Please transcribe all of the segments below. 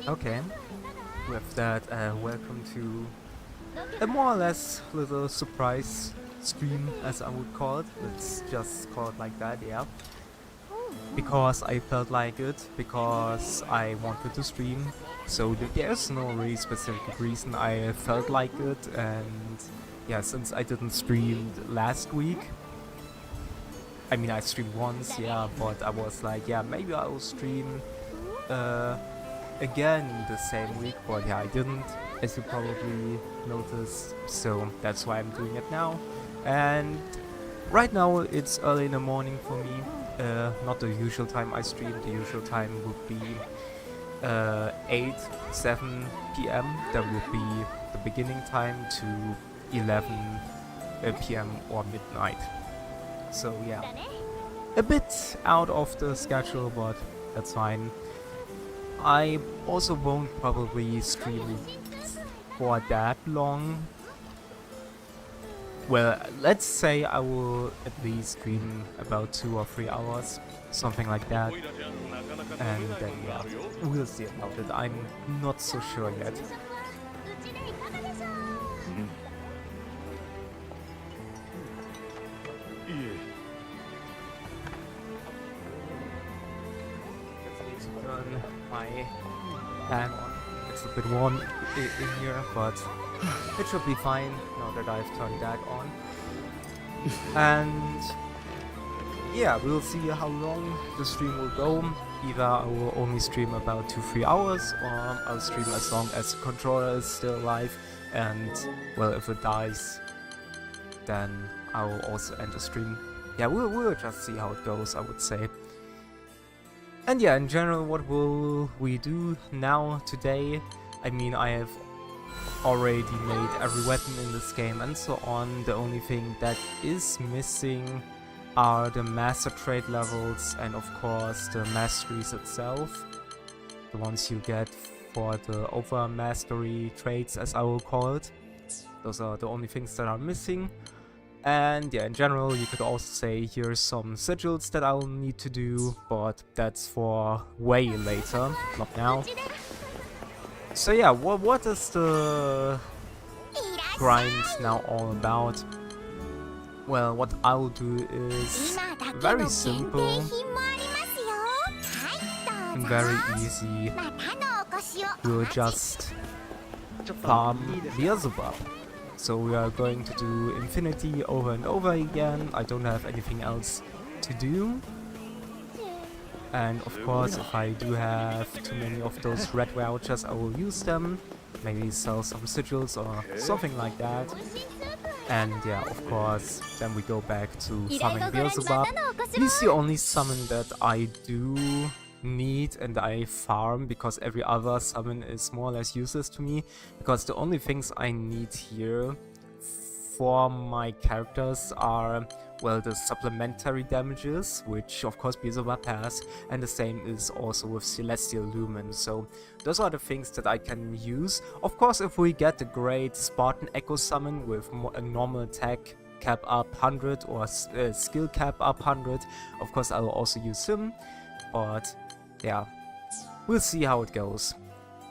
Okay, with that, welcome to a more or less little surprise stream, as I would call it. Let's just call it like that, yeah. Because I felt like it, because I wanted to stream, so there's no really specific reason I felt like it. And yeah, since I didn't stream last week, I mean I streamed once, yeah, but I was like, yeah, maybe I will stream again the same week, but yeah, I didn't, as you probably noticed, so that's why I'm doing it now. And right now it's early in the morning for me. Not the usual time I stream. The usual time would be 7 p.m. That would be the beginning time to 11 p.m. or midnight. So yeah, a bit out of the schedule, but that's fine. I also won't probably stream for that long. Well, let's say I will at least stream about 2 or 3 hours, something like that. And then yeah, we'll see about it. I'm not so sure yet. Turn my fan on. It's a bit warm in here, but it should be fine now that I've turned that on. And yeah, we'll see how long the stream will go. Either I will only stream about 2-3 hours, or I'll stream as long as the controller is still alive. And well, if it dies, then I will also end the stream. Yeah, we'll just see how it goes, I would say. And yeah, in general, what will we do now, today? I mean, I have already made every weapon in this game and so on. The only thing that is missing are the master trait levels and of course the masteries itself. The ones you get for the over mastery traits, as I will call it. Those are the only things that are missing. And yeah, in general, you could also say here's some sigils that I'll need to do, but that's for way later, not now. So yeah, what is the grind now all about? Well, what I'll do is very simple and very easy. We'll just farm Beelzebub. So we are going to do Infinity over and over again. I don't have anything else to do. And of course, if I do have too many of those red vouchers, I will use them. Maybe sell some sigils or something like that. And yeah, of course, then we go back to farming Beelzebub. He's the only summon that I do need and I farm, because every other summon is more or less useless to me, because the only things I need here for my characters are, well, the supplementary damages, which of course Beelzebub has, and the same is also with Celestial Lumen. So those are the things that I can use. Of course, if we get a great Spartan Echo summon with a normal attack cap up 100 or skill cap up 100, of course I will also use him. But yeah, we'll see how it goes.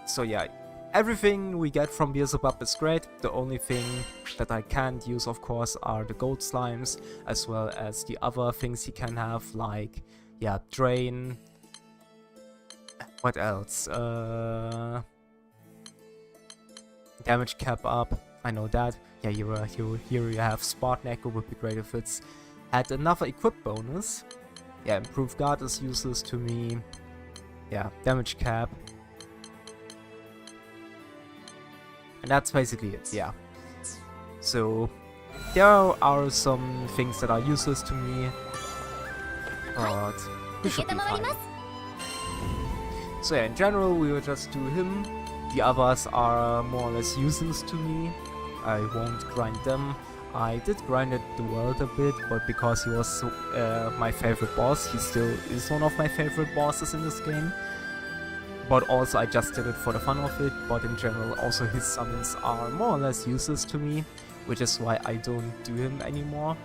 So yeah, everything we get from Beelzebub is great. The only thing that I can't use, of course, are the gold slimes, as well as the other things he can have, like, yeah, Drain. What else? Damage cap up, I know that. Yeah, here you have Spartan Echo, would be great if it's had another equip bonus. Yeah, Improved Guard is useless to me. Yeah, damage cap. And that's basically it, yeah. So, there are some things that are useless to me, but we should be fine. So yeah, in general, we will just do him. The others are more or less useless to me. I won't grind them. I did grind it the world a bit, but because he was my favorite boss, he still is one of my favorite bosses in this game. But also I just did it for the fun of it, but in general also his summons are more or less useless to me, which is why I don't do him anymore.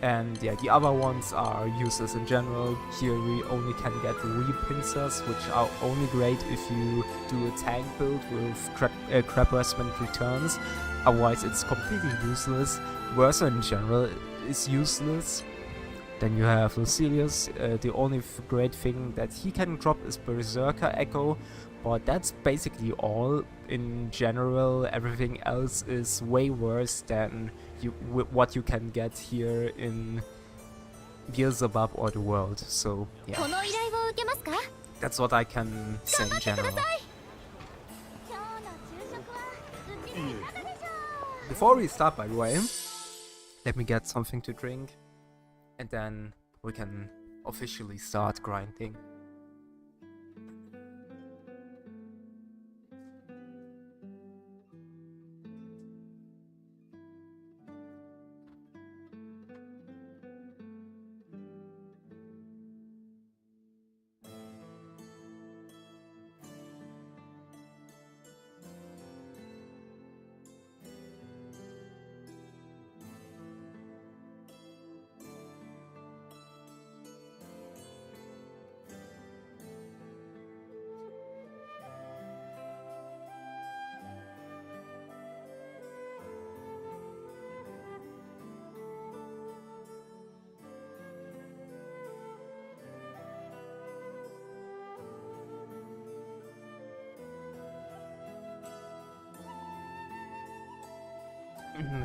And yeah, the other ones are useless in general. Here we only can get repincers, which are only great if you do a tank build with crab harassment returns. Otherwise it's completely useless. Versa in general is useless. Then you have Lucilius. The only great thing that he can drop is Berserker Echo, but that's basically all. In general, everything else is way worse than what you can get here in Beelzebub or the world. So yeah, that's what I can say in general. Before we start, by the way, let me get something to drink, and then we can officially start grinding.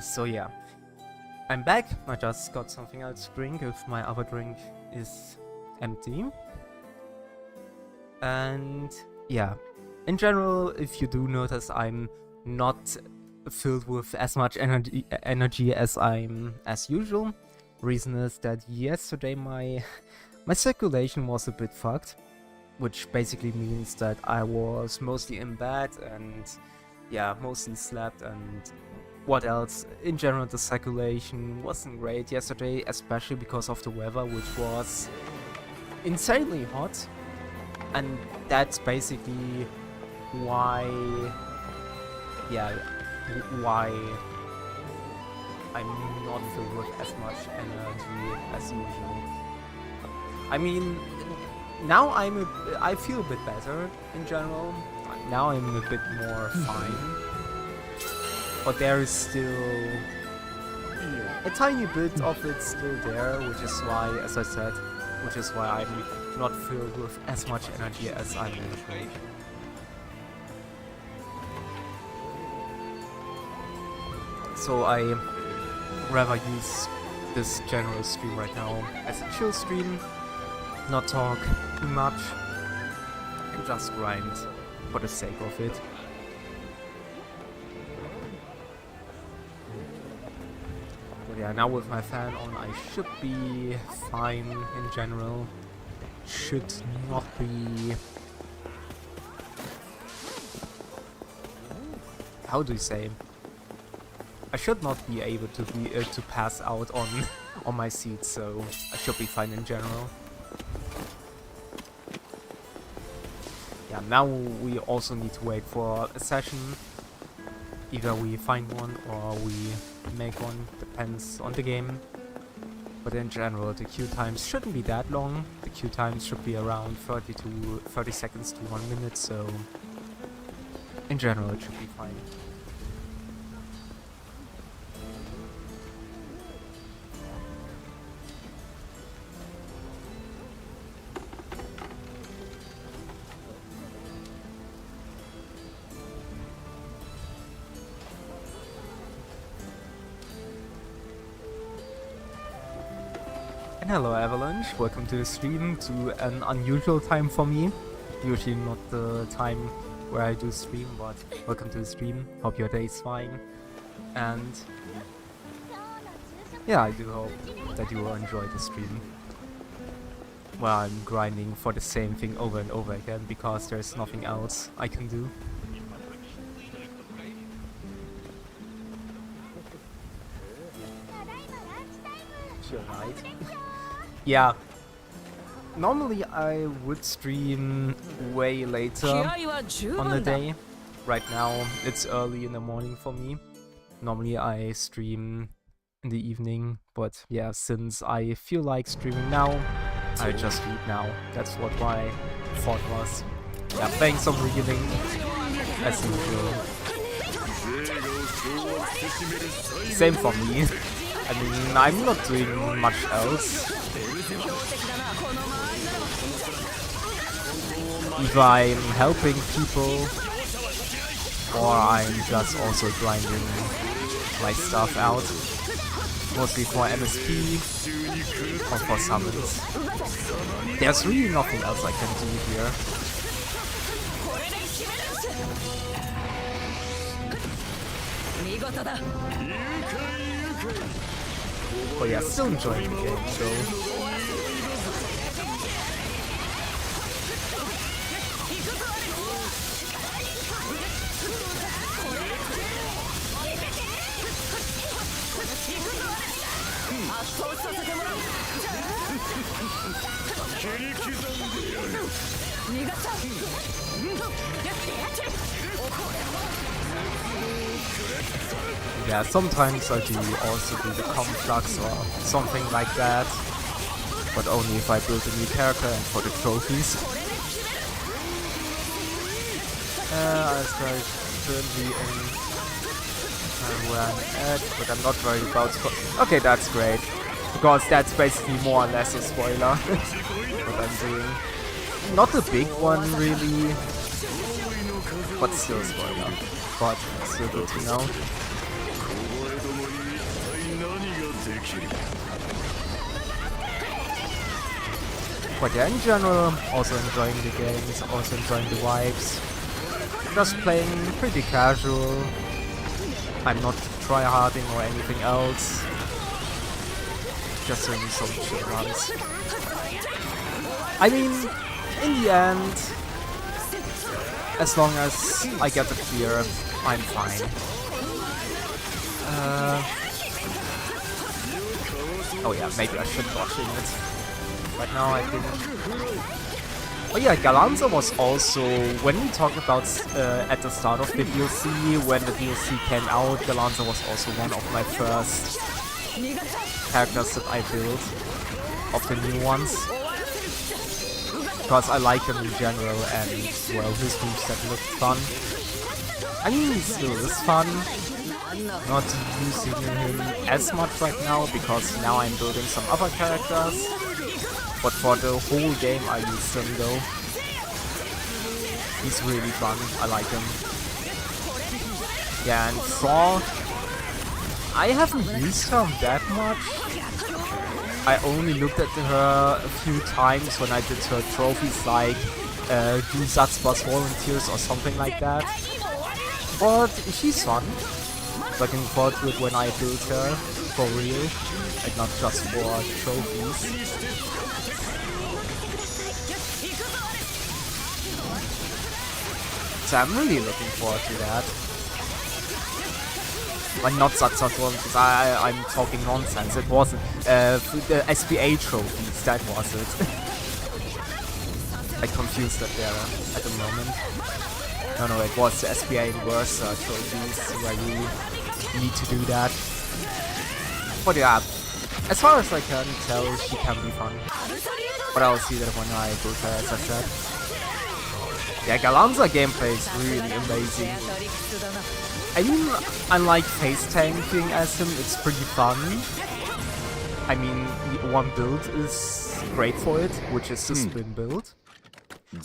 So yeah, I'm back. I just got something else to drink if my other drink is empty. And yeah, in general, if you do notice, I'm not filled with as much energy as I'm as usual. Reason is that yesterday my circulation was a bit fucked, which basically means that I was mostly in bed and yeah, mostly slept. And what else? In general, the circulation wasn't great yesterday, especially because of the weather, which was insanely hot. And that's basically why, yeah, why I'm not filled with as much energy as usual. I mean, now I feel a bit better in general. Now I'm a bit more fine. But there is still a tiny bit of it still there, which is why, as I said, which is why I'm not filled with as much energy as I'm usually. So I rather use this general stream right now as a chill stream, not talk too much, and just grind for the sake of it. Yeah, now with my fan on, I should be fine in general. Should not be... How do you say? I should not be able to pass out on my seat, so I should be fine in general. Yeah, now we also need to wait for a session. Either we find one or we make one, depends on the game. But in general, the queue times shouldn't be that long. The queue times should be around 30 seconds to 1 minute, so in general it should be fine. And hello Avalanche, welcome to the stream, to an unusual time for me. Usually not the time where I do stream, but welcome to the stream. Hope your day is fine. And yeah, I do hope that you will enjoy the stream. Well, I'm grinding for the same thing over and over again because there's nothing else I can do. Chill night. Yeah, normally I would stream way later on the day. Right now it's early in the morning for me. Normally I stream in the evening. But yeah, since I feel like streaming now, I just read now. That's what my thought was. Yeah, playing some Relink as usual. Same for me. I mean, I'm not doing much else. Either I'm helping people, or I'm just also grinding my stuff out. Mostly for MSP or for summons. There's really nothing else I can do here. Oh yeah, still enjoying the game though. Yeah, sometimes I do also do the conflux or something like that, but only if I build a new character and for the trophies. I started currently in where I'm at, but I'm not worried about. Okay, that's great, because that's basically more or less a spoiler what I'm doing. Not a big one really, but still a spoiler. But still good to know. But yeah, in general, also enjoying the games, also enjoying the vibes. Just playing pretty casual. I'm not tryharding or anything else. Just doing some chill runs. I mean, in the end, as long as I get the clear, I'm fine. Oh yeah, maybe I should watch it. Right now I think... Oh yeah, Galanza was also, when we talked about at the start of the DLC, when the DLC came out, Galanza was also one of my first characters that I built, of the new ones. Because I like him in general and, well, his moveset looked fun. I mean, he still is fun. Not using him as much right now, because now I'm building some other characters. But for the whole game I used him though. He's really fun, I like him. Yeah, and Thor, I haven't used her that much. I only looked at her a few times when I did her trophies, like do Satsba's volunteers or something like that. But she's fun. Looking forward to it when I build her for real and not just for trophies. So I'm really looking forward to that. But not Satsa's one, because I'm talking nonsense. It wasn't. The SBA trophies, that was it. I confused that there at the moment. No, it was the SBA Inversa trophies where you need to do that. But yeah, as far as I can tell, she can be fun. But I'll see that when I build her, as I said. Yeah, Galanza gameplay is really amazing. I mean, unlike face tanking as him, it's pretty fun. I mean, one build is great for it, which is the spin build.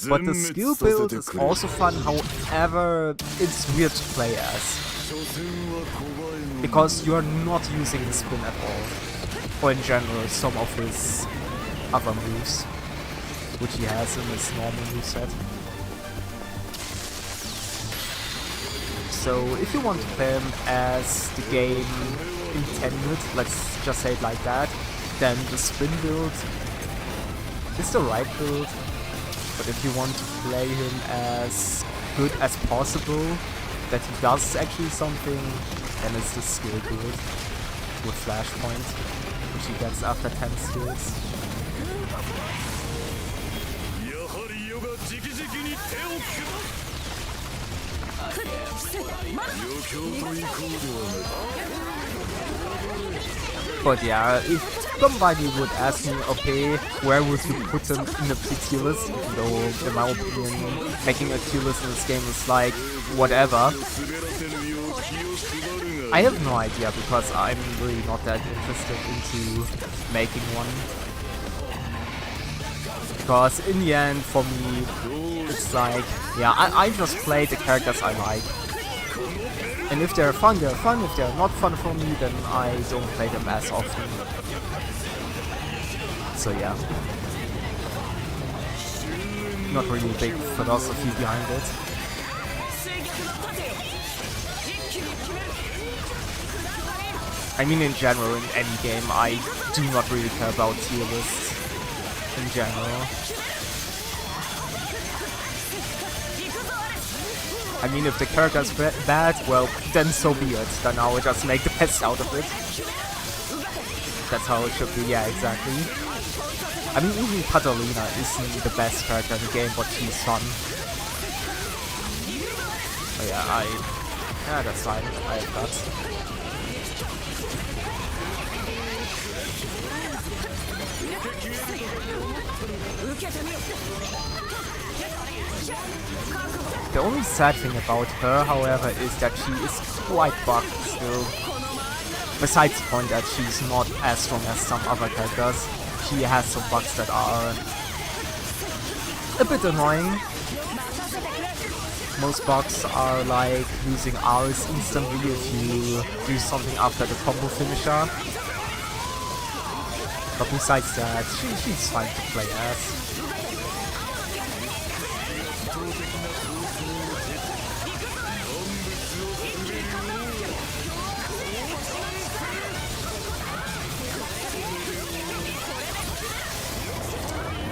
But the skill build is also fun, however, it's weird to play as. Because you're not using the spin at all. Or in general, some of his other moves, which he has in his normal moveset. So if you want to play him as the game intended, let's just say it like that, then the spin build is the right build. But if you want to play him as good as possible, that he does actually something, then it's the skill build with Flashpoint, which he gets after 10 skills. But yeah, if somebody would ask me, okay, where would you put them in a tier list, even though, in my opinion, making a tier list in this game is like, whatever. I have no idea, because I'm really not that interested into making one. Because in the end, for me, it's like, yeah, I just play the characters I like. And if they're fun, they're fun. If they're not fun for me, then I don't play them as often. So yeah. Not really a big philosophy behind it. I mean, in general, in any game, I do not really care about tier lists. In general. I mean, if the character's bad, well, then so be it. Then I will just make the best out of it. That's how it should be, yeah, exactly. I mean, even Catalina isn't the best character in the game, but she's fun. Oh yeah, yeah, that's fine. I have that. The only sad thing about her, however, is that she is quite bugged still. Besides the point that she's not as strong as some other characters, she has some bugs that are a bit annoying. Most bugs are like losing R's instantly if you do something after the combo finisher. But besides that, she's fine to play as.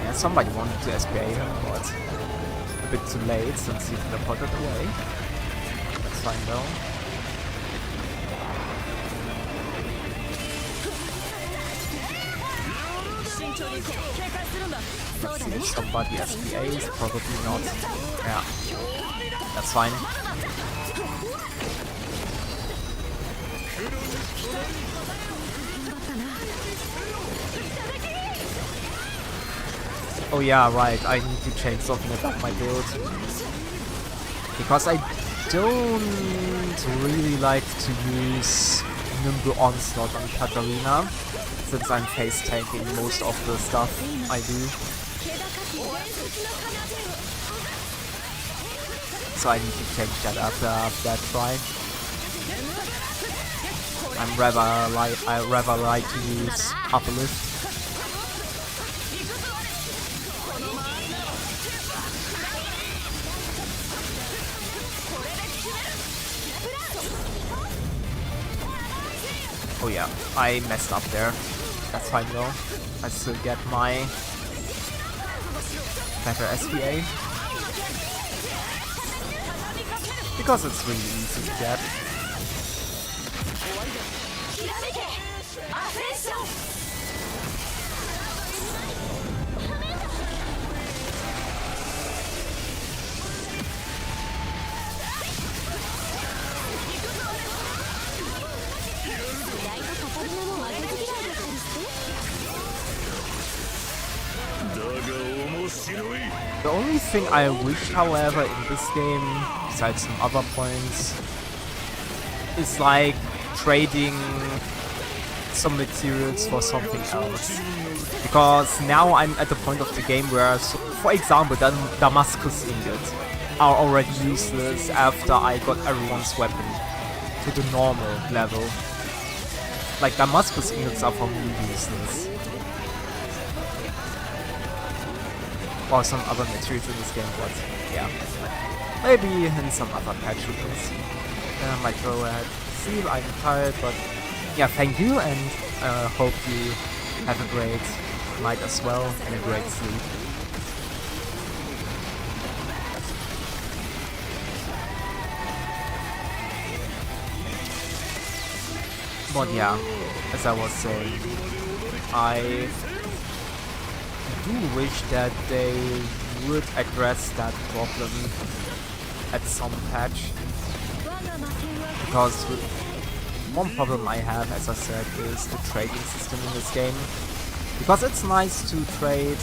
Yeah, somebody wanted to SPA him, but a bit too late since he teleported away. That's fine though. Let's see if somebody SPAs, probably not. Yeah, that's fine. Oh yeah, right, I need to change something about my build. Because I don't really like to use Nimble Onslaught on Katarina, since I'm face tanking most of the stuff I do. So I need to change that after that try. I rather like to use Uplift. Oh yeah, I messed up there. That's fine though. I still get my better SPA. Because it's really easy to get. The only thing I wish, however, in this game, besides some other points, is like trading some materials for something else. Because now I'm at the point of the game where, so, for example, the Damascus ingots are already useless after I got everyone's weapon to the normal level. Like, Damascus ingots are for me useless. Or some other materials in this game, but yeah. Maybe in some other patch we can see. I might go ahead. See, I'm tired, but yeah, thank you, and hope you have a great night as well, and a great sleep. But yeah, as I was saying, I do wish that they would address that problem at some patch, because one problem I have, as I said, is the trading system in this game. Because it's nice to trade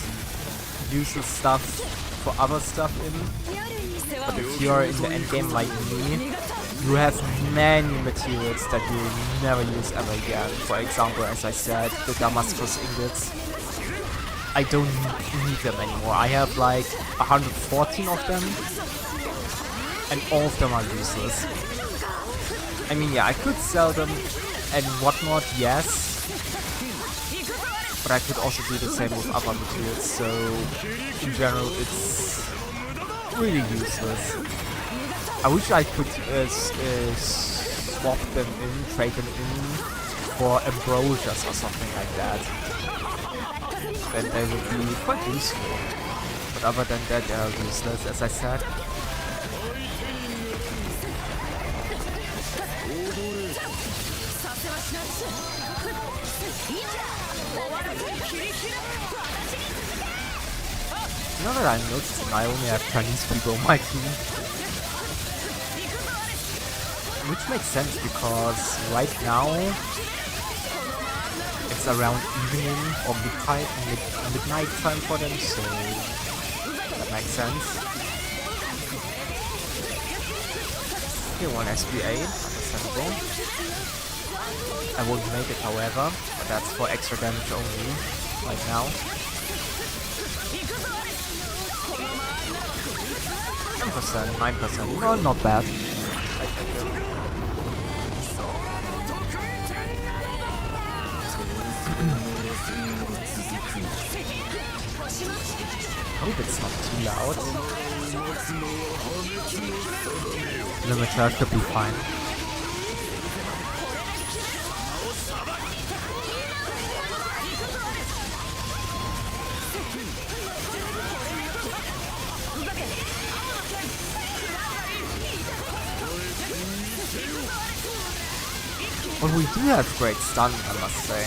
useless stuff for other stuff in, but if you're in the endgame like me, you have many materials that you will never use ever again. For example, as I said, the Damascus ingots. I don't need them anymore. I have like 114 of them, and all of them are useless. I mean, yeah, I could sell them and whatnot, yes, but I could also do the same with other materials, so in general it's really useless. I wish I could swap them in, trade them in for ambrosias or something like that. Then they would be quite useful. But other than that, they are useless, as I said. Now that I'm noticing, I only have Chinese people on my team. Which makes sense because right now it's around evening or midnight time for them, so that makes sense. Okay, one SPA, understandable. I won't make it, however, but that's for extra damage only right now. 10%, 9%, no, not bad. Hope it's not too loud. Limiter should be fine. Well, we do have great stun, I must say.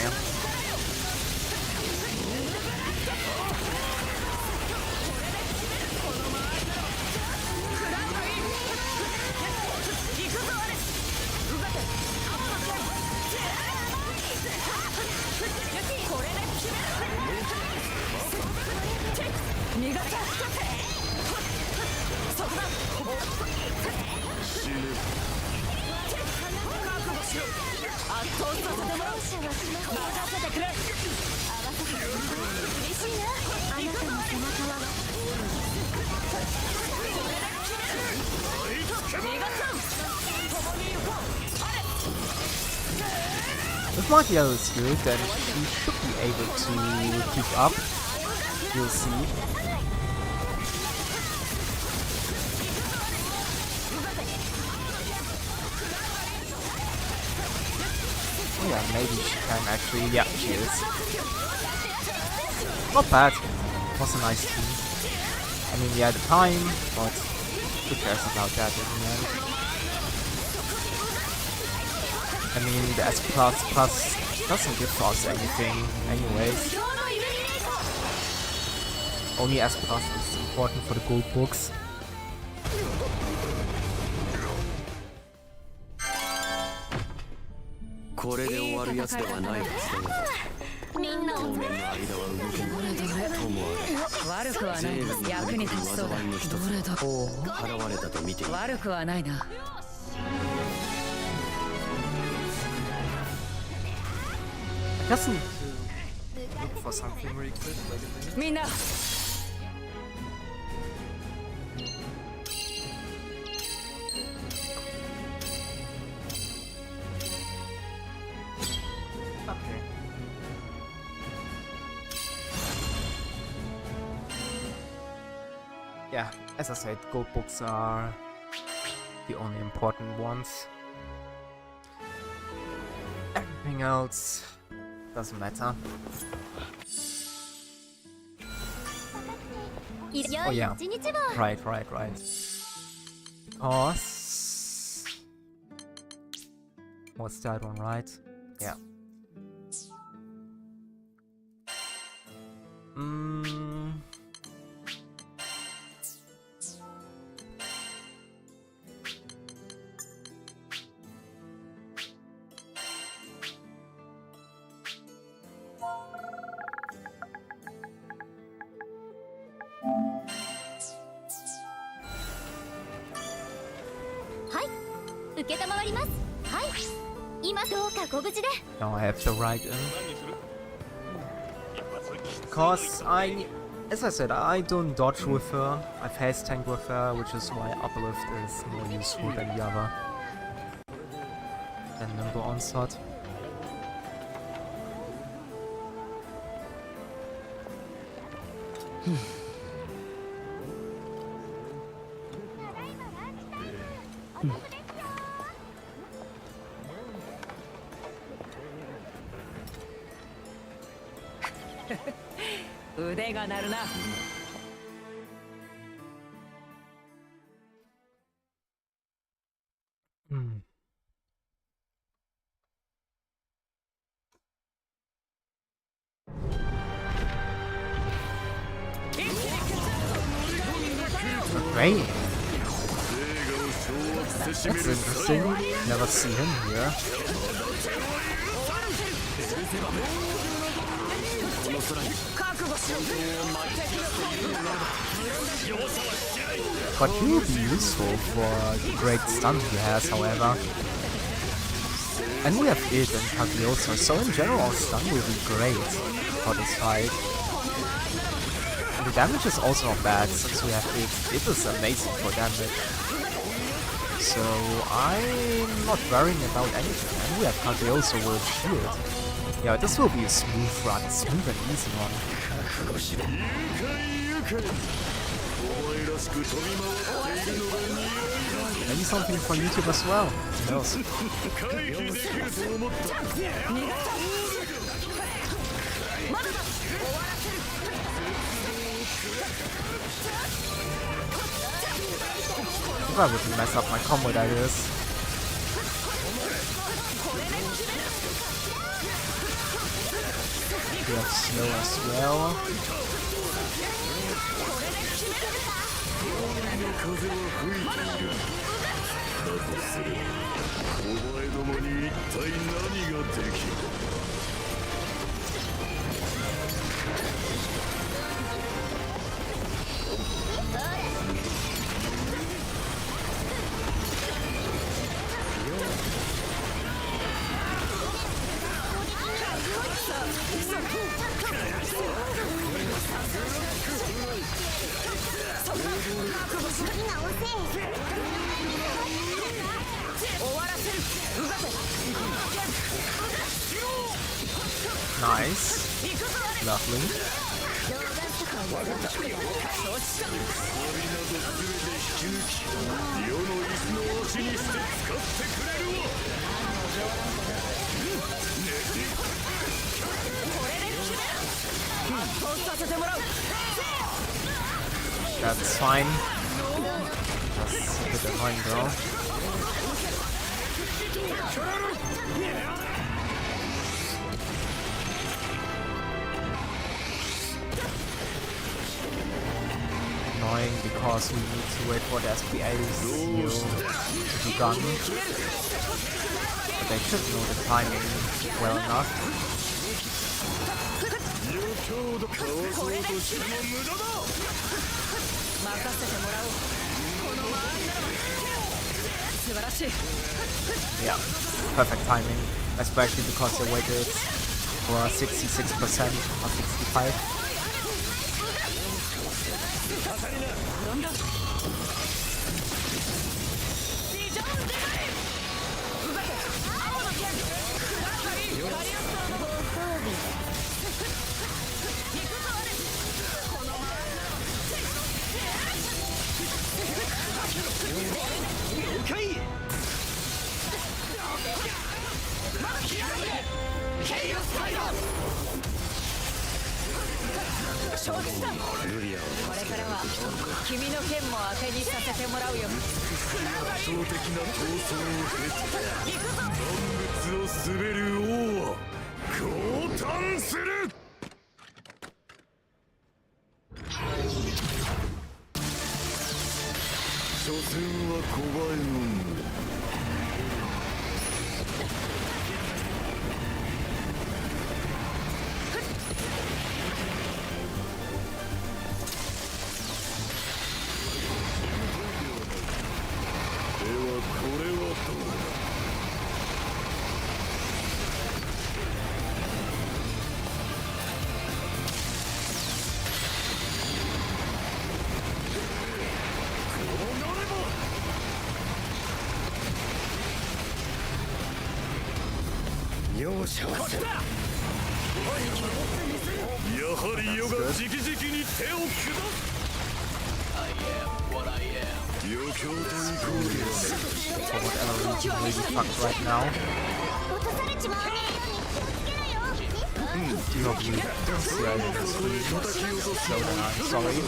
If Martial is good, then she should be able to keep up. We'll see. Oh yeah, maybe she can actually. Yeah, she is. Not bad. Was a nice team. I mean, yeah, the time, but who cares about that in the end? I mean, the S++ doesn't give us anything anyways. Only S+ is important for the gold books. Just need to look for something really quick. Wait a minute. Okay. Yeah, as I said, gold books are the only important ones. Everything else doesn't matter. Oh yeah, right. Because... what's that one, right? Yeah. Now I have to ride in. Because as I said, I don't dodge with her. I fast tank with her, which is why uplift is more useful than the other. And nimble onslaught. Great. That's interesting. Never see him here. But he will be useful for the great stun he has, however. And we have it and Kagyoso, so in general stun will be great for this fight. And the damage is also not bad since we have it. It is amazing for damage. So I'm not worrying about anything. And we have Kagyoso with shield. Yeah, this will be a smooth run, smooth and easy one. Maybe something for YouTube as well. Who knows? If I wouldn't mess up my combo, that is. We have slow as well. Nice. Lovely. That's fine. Just a bit annoying though. Annoying because we need to wait for the SPAs to be done. But they should know the timing well enough. Yeah, perfect timing, especially because they waited for 66% or 65%. For whatever reason, really fucked right now. Do not need to see I didn't scream. So then I'm sorry.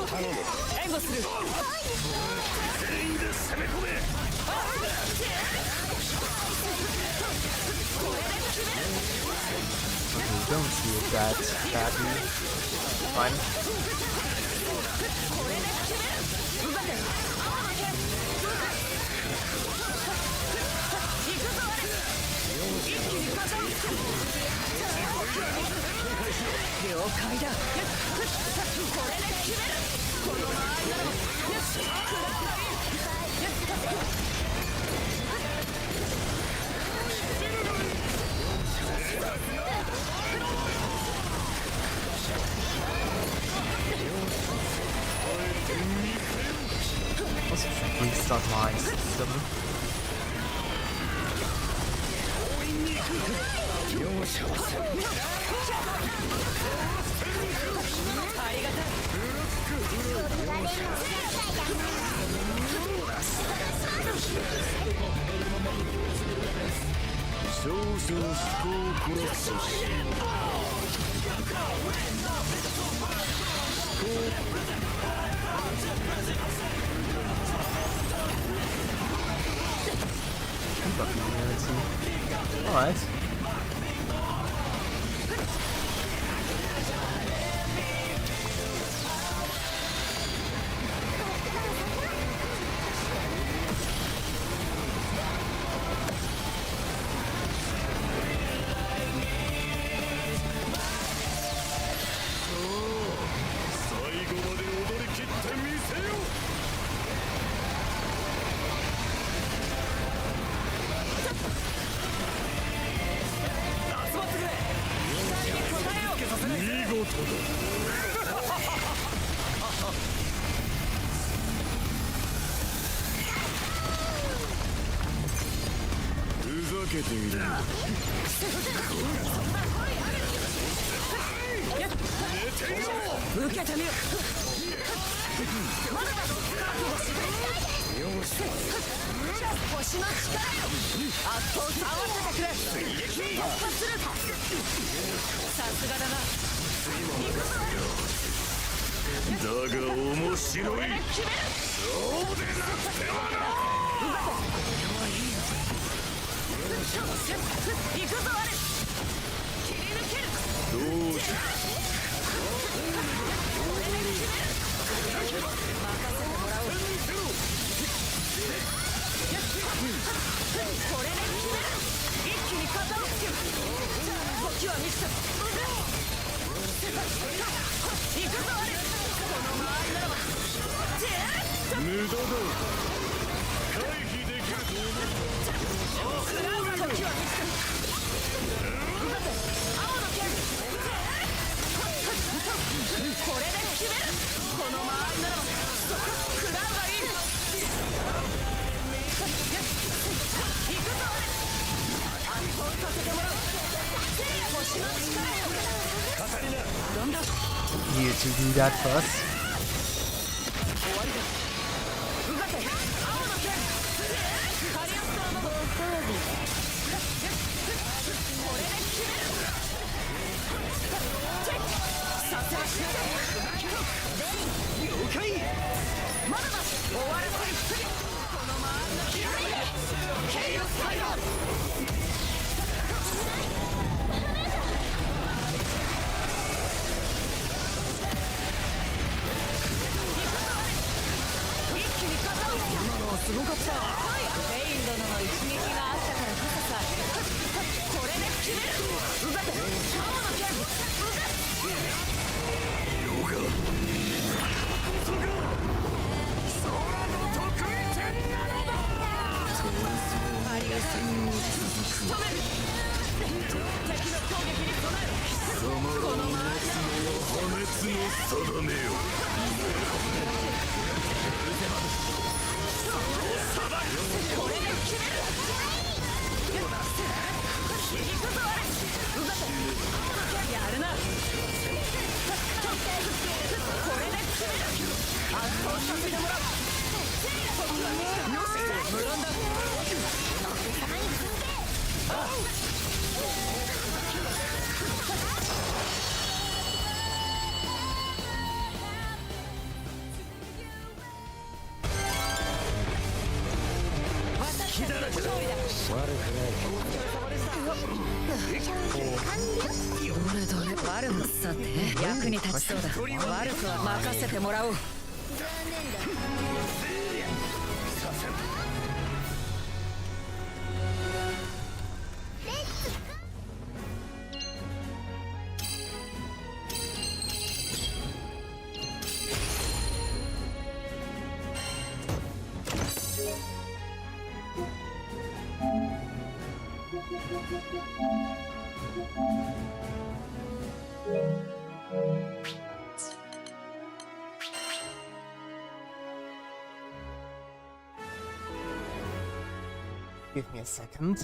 Okay, don't see it that badly. Fine. Also should restart my system. Alright. You to do that first. Give me a second.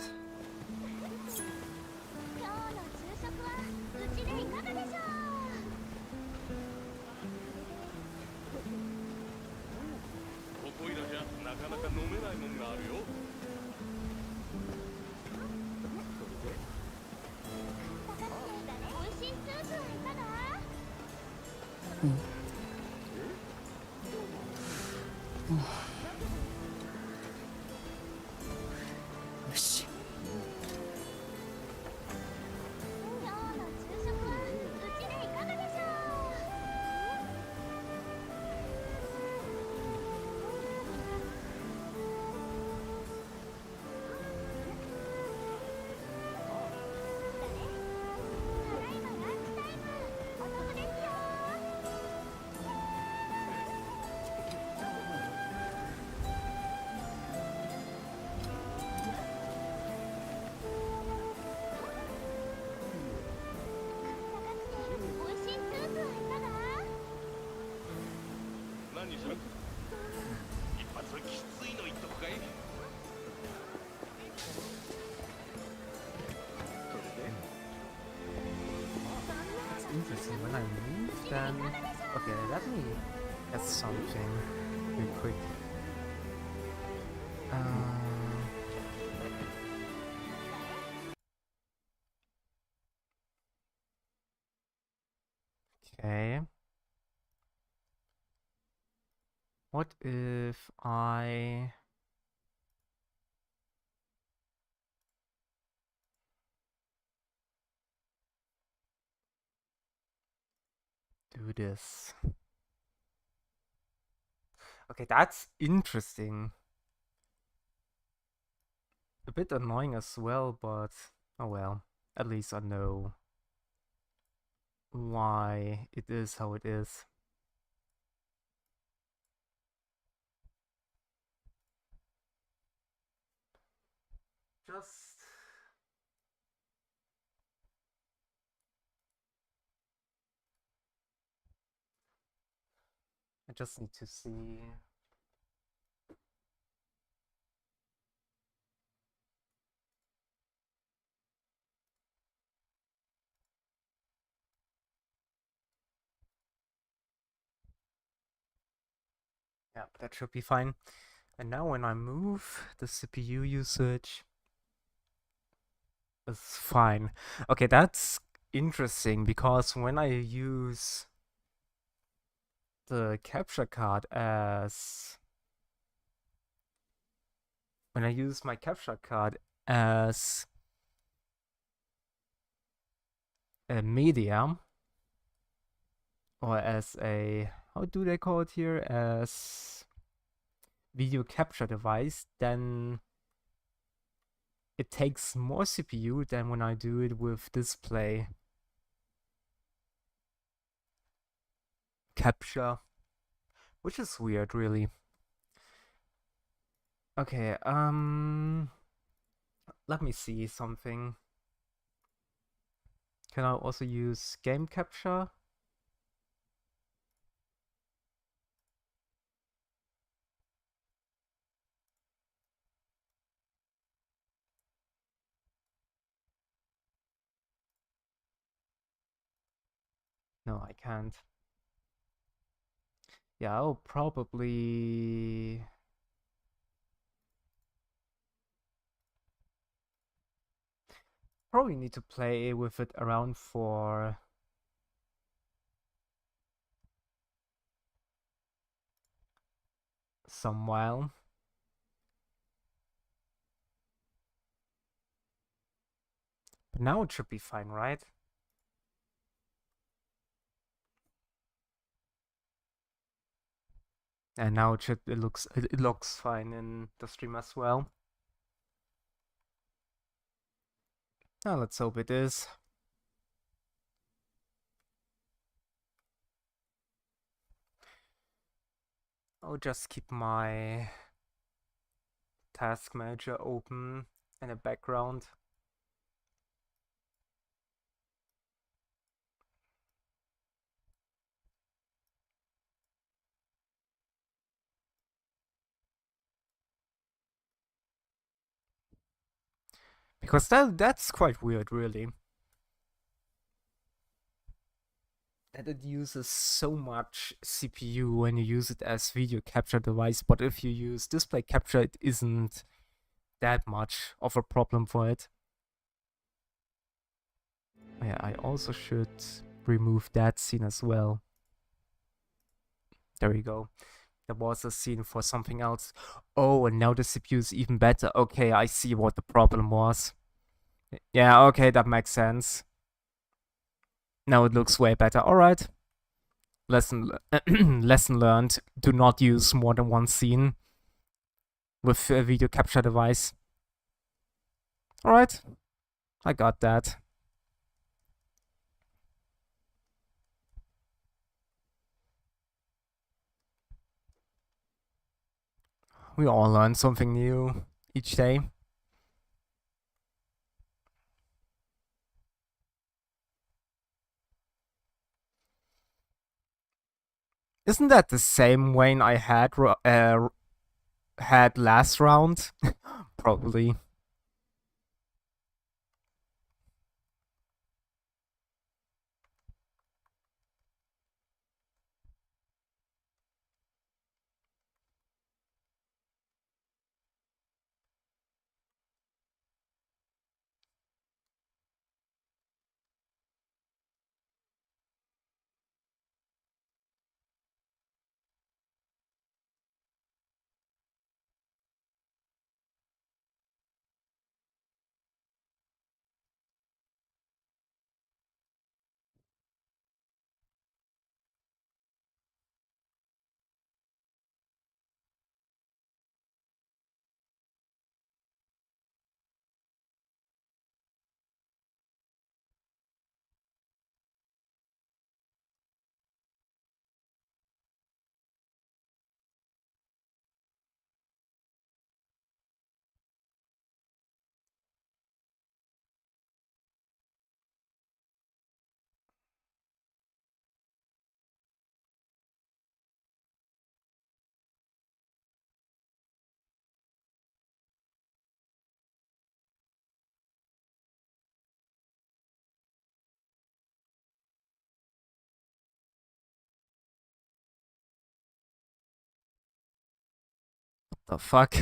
Interesting. When I move, then okay. Let me get something real quick. Okay. What if I do this? Okay, that's interesting. A bit annoying as well, but oh well. At least I know why it is how it is. Just I just need to see. Yeah, that should be fine. And now when I move, the CPU usage is fine. Okay, that's interesting because when I use the capture card as when I use my capture card as a medium or as a how do they call it here, as video capture device, then it takes more CPU than when I do it with display capture, which is weird, really. Okay, let me see something. Can I also use game capture? No, I can't. Yeah, I'll probably need to play with it around for some while. But now it should be fine, right? And now it looks fine in the stream as well. Now let's hope it is. I'll just keep my task manager open in the background. Because that's quite weird, really. That it uses so much CPU when you use it as video capture device, but if you use display capture, it isn't that much of a problem for it. Yeah, I also should remove that scene as well. There we go. There was a scene for something else. Oh, and now the CPU is even better. Okay, I see what the problem was. Yeah, okay, that makes sense. Now it looks way better. Alright. Lesson learned. Do not use more than one scene with a video capture device. Alright. I got that. We all learn something new each day. Isn't that the same Wayne I had last round? Probably. The fuck?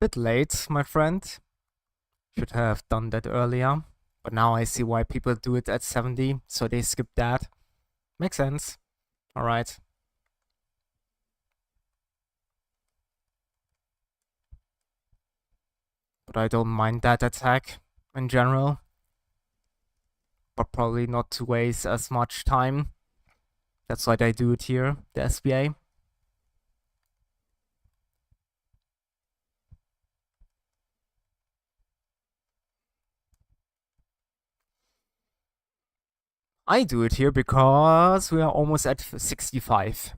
Bit late, my friend. Should have done that earlier. But now I see why people do it at 70, so they skip that. Makes sense. Alright. But I don't mind that attack in general. but probably not to waste as much time. That's why they do it here, the SBA. I do it here because we are almost at 65.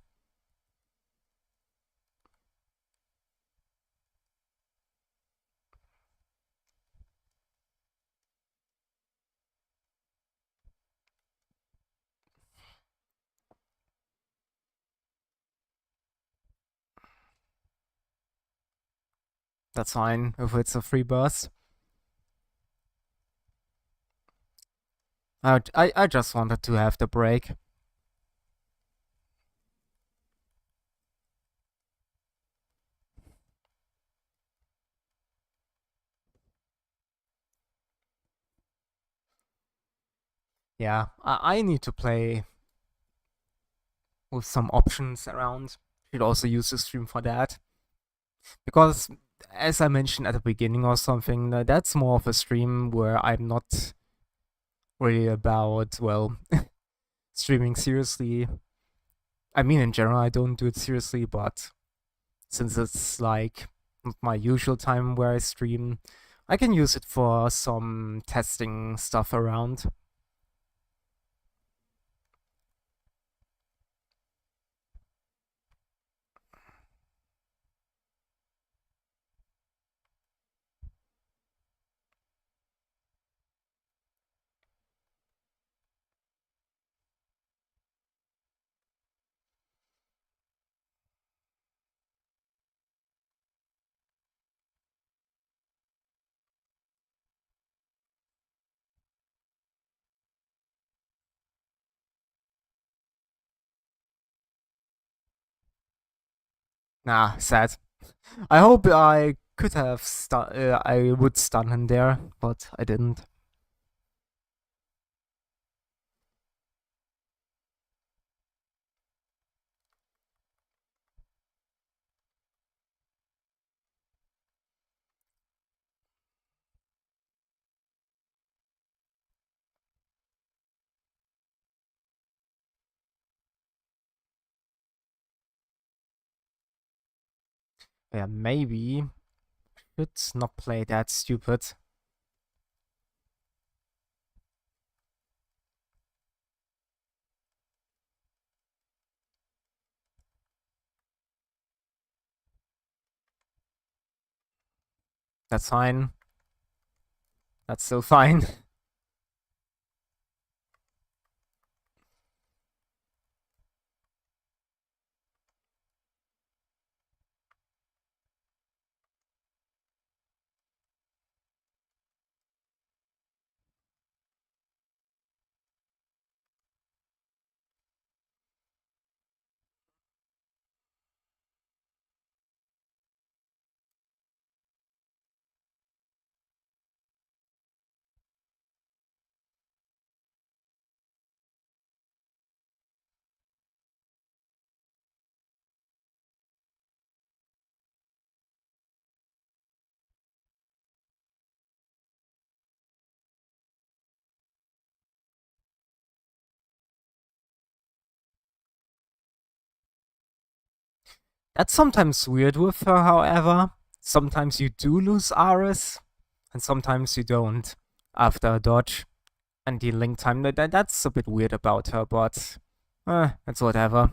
That's fine if it's a free burst. I just wanted to have the break. Yeah, I need to play with some options around. Should also use the stream for that. Because, as I mentioned at the beginning or something, that's more of a stream where I'm not really about, well, streaming seriously. I mean, in general, I don't do it seriously, but since it's like not my usual time where I stream, I can use it for some testing stuff around. Nah, sad. I hope I could have I would stun him there, but I didn't. Yeah, maybe should not play that stupid. That's fine. That's still fine. That's sometimes weird with her, however. Sometimes you do lose Aris, and sometimes you don't after a dodge. And the link time, that's a bit weird about her, but it's whatever.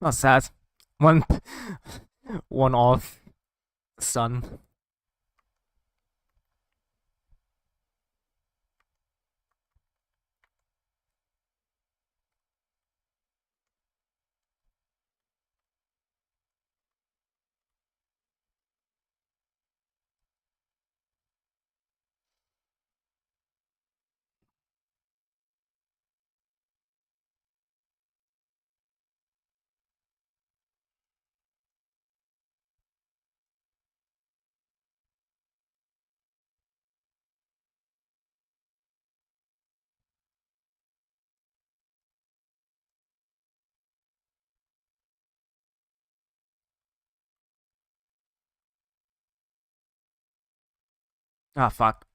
Not sad. One, one off. Sun. Ah, fuck.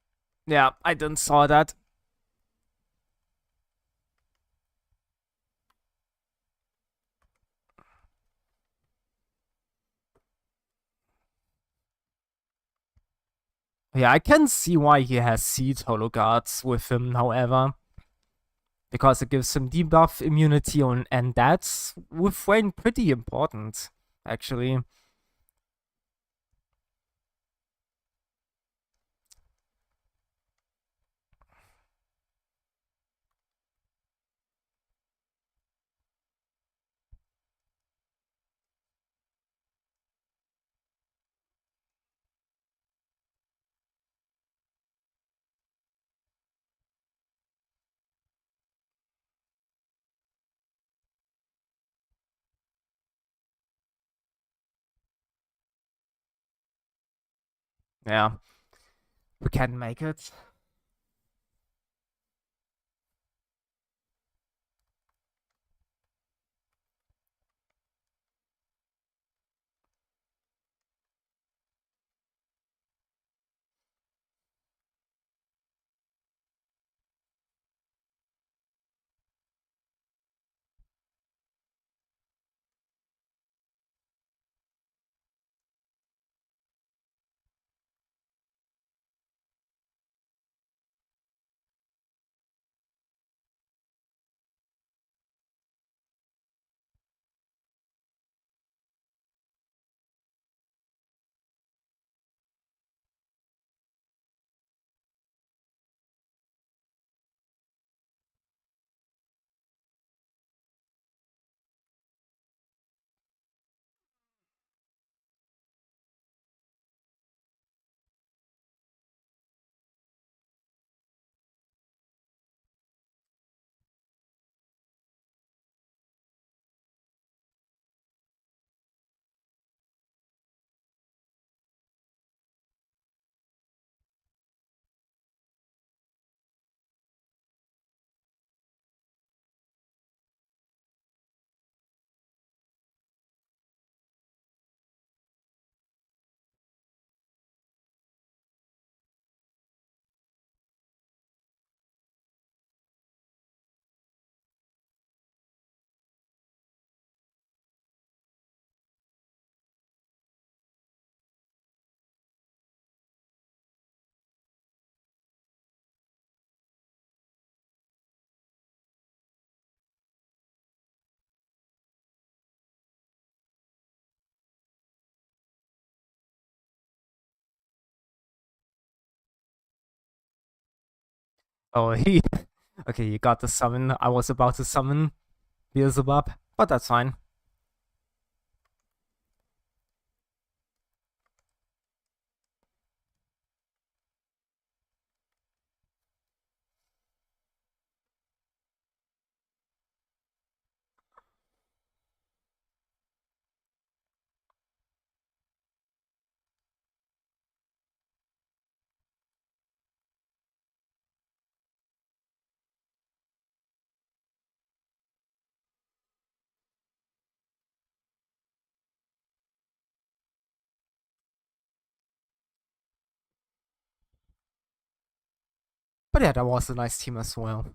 Yeah, I didn't saw that. Yeah, I can see why he has Seed Holo Guards with him, however. Because it gives him debuff immunity on, and that's with Wayne pretty important, actually. Yeah, we can make it. Oh, he. Okay, you got the summon. I was about to summon Beelzebub, but that's fine. But yeah, that was a nice team as well.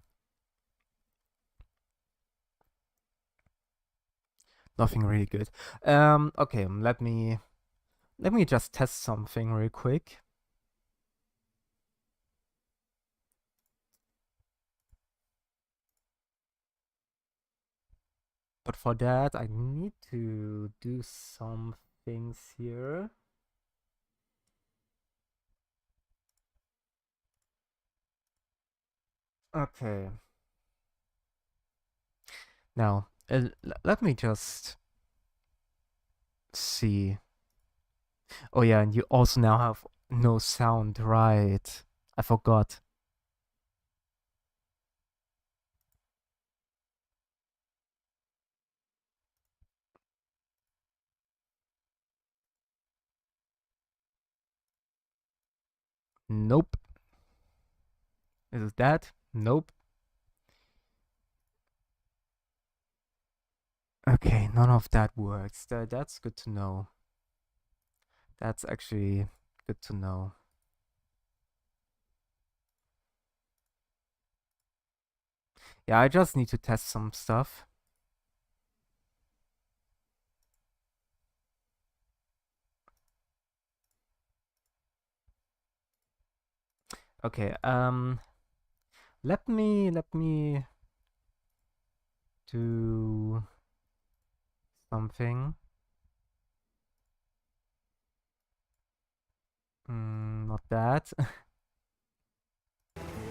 Nothing really good. Okay, let me just test something real quick. But for that, I need to do some things here. Okay. Now, let me just see. Oh yeah, and you also now have no sound, right? I forgot. Nope. Is it that? Nope. Okay, none of that works. That's good to know. That's actually good to know. Yeah, I just need to test some stuff. Okay, let me do something. Not that.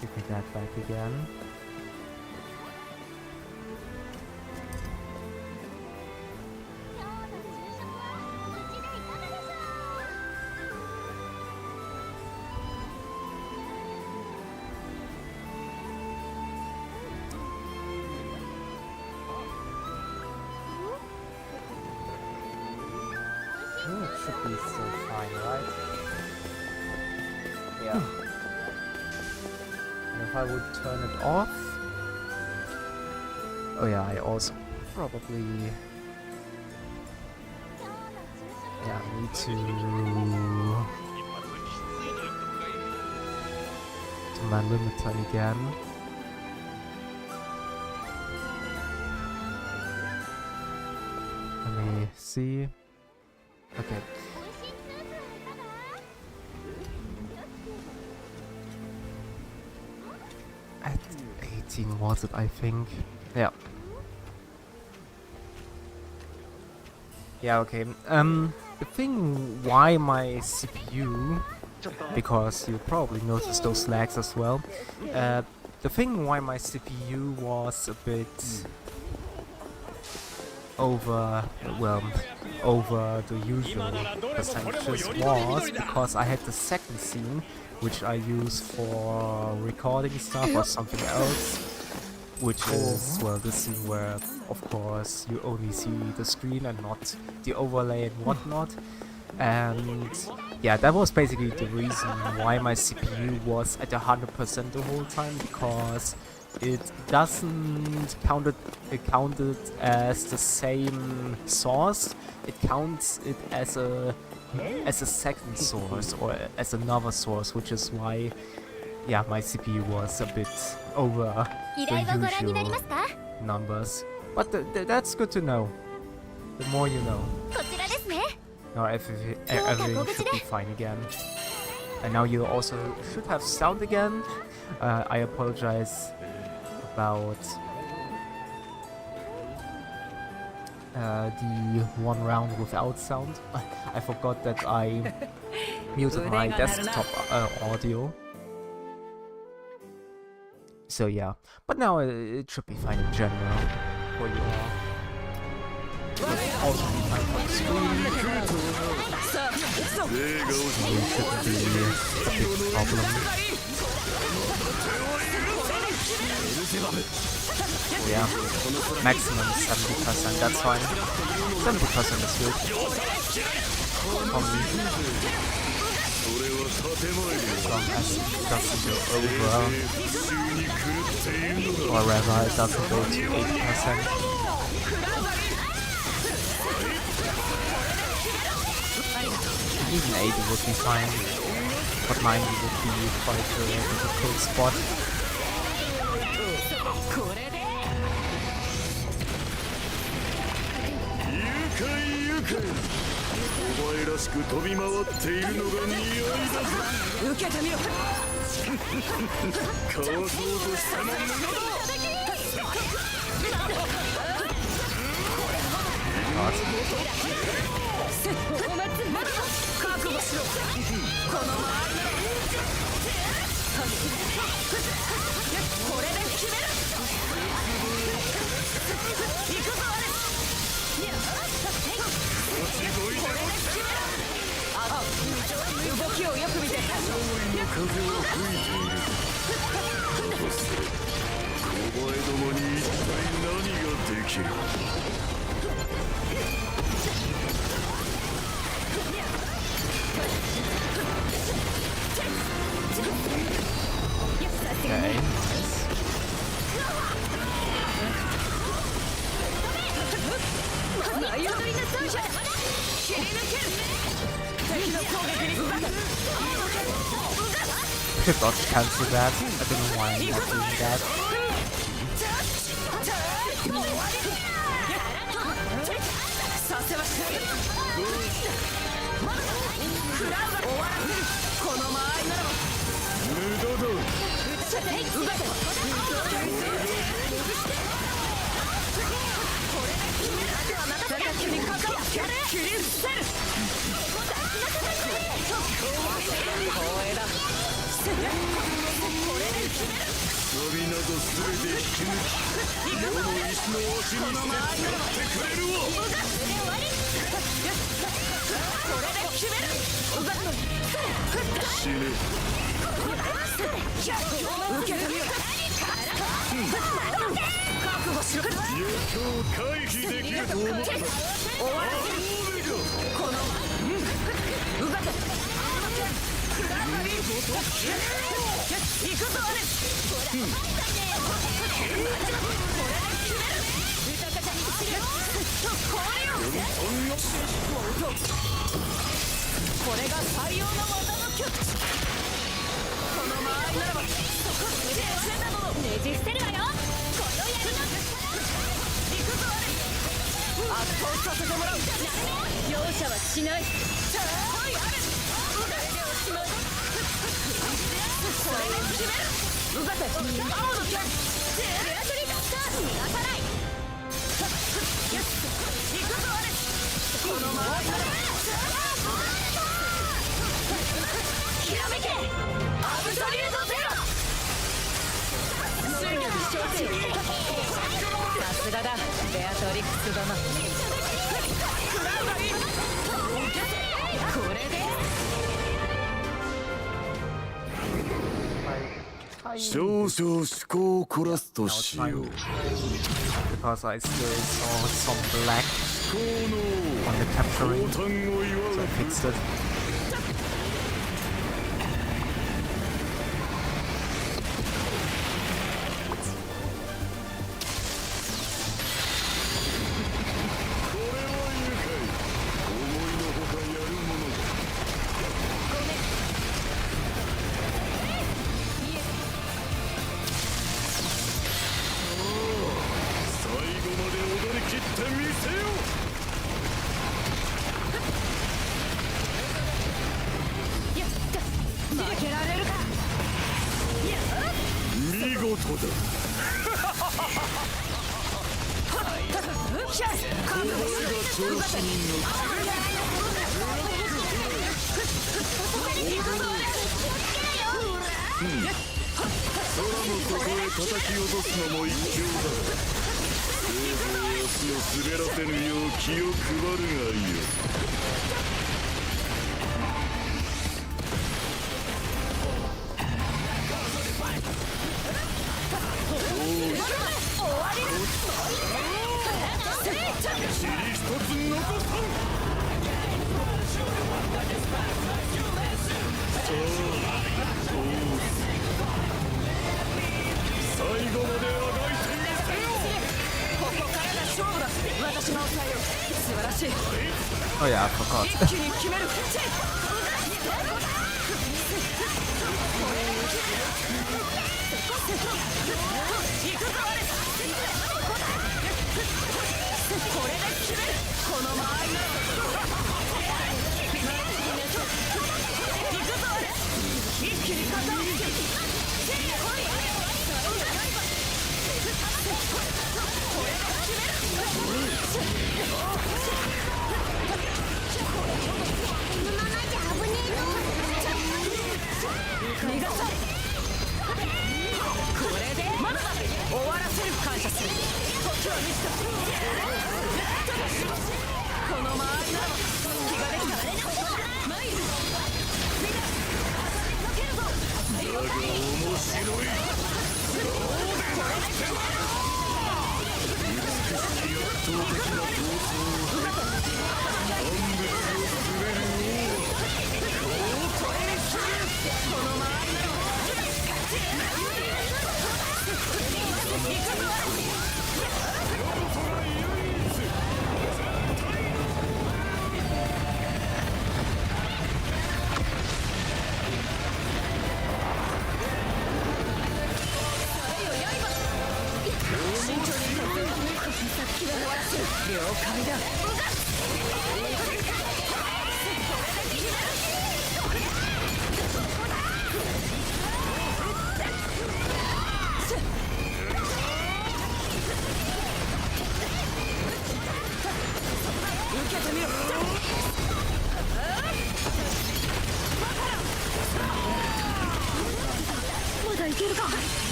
Give me that back again. It should be still fine, right? Yeah. And if I would turn it off... Oh yeah, I also probably... Yeah, need to my limiter again. Let me see. Okay. At 18 was it, I think. Yeah. Yeah, okay. The thing why my CPU, because you probably noticed those lags as well, the thing why my CPU was a bit over the usual percentages was because I had the second scene, which I use for recording stuff or something else, which is, well, the scene where, of course, you only see the screen and not the overlay and whatnot. And yeah, that was basically the reason why my CPU was at 100% the whole time, because it doesn't count it as the same source. It counts it as a second source or as another source, which is why, yeah, my CPU was a bit over the usual numbers. But that's good to know. The more you know. Now everything should be fine again. And now you also should have sound again. I apologize about the one round without sound. I forgot that I muted my desktop audio. So yeah, but now it should be fine in general for you all. Also be fine for the screen. It shouldn't be a big problem. Oh yeah, maximum 70%, that's fine. 70% is good. For me. As long as it doesn't go over, or rather it doesn't go to 80%. Even 80 would be fine, but 90 would be quite a difficult spot. god. Okay, nice. Could not cancel that. I don't know why I'm not doing that. Because I still saw some black on the capturing, so I fixed it. Oh yeah, I forgot.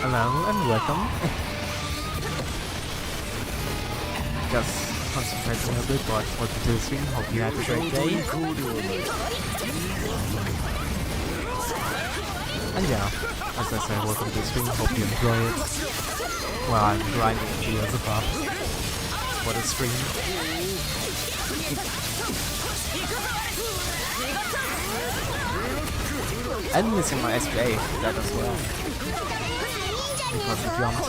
Hello and welcome. Just concentrating a bit, but welcome to the stream. Hope you had a great day. And yeah, as I said, welcome to the stream. Hope you enjoy it. Well, I'm grinding here as a buff for the stream. And missing my SPA, that as well. Because he jumped.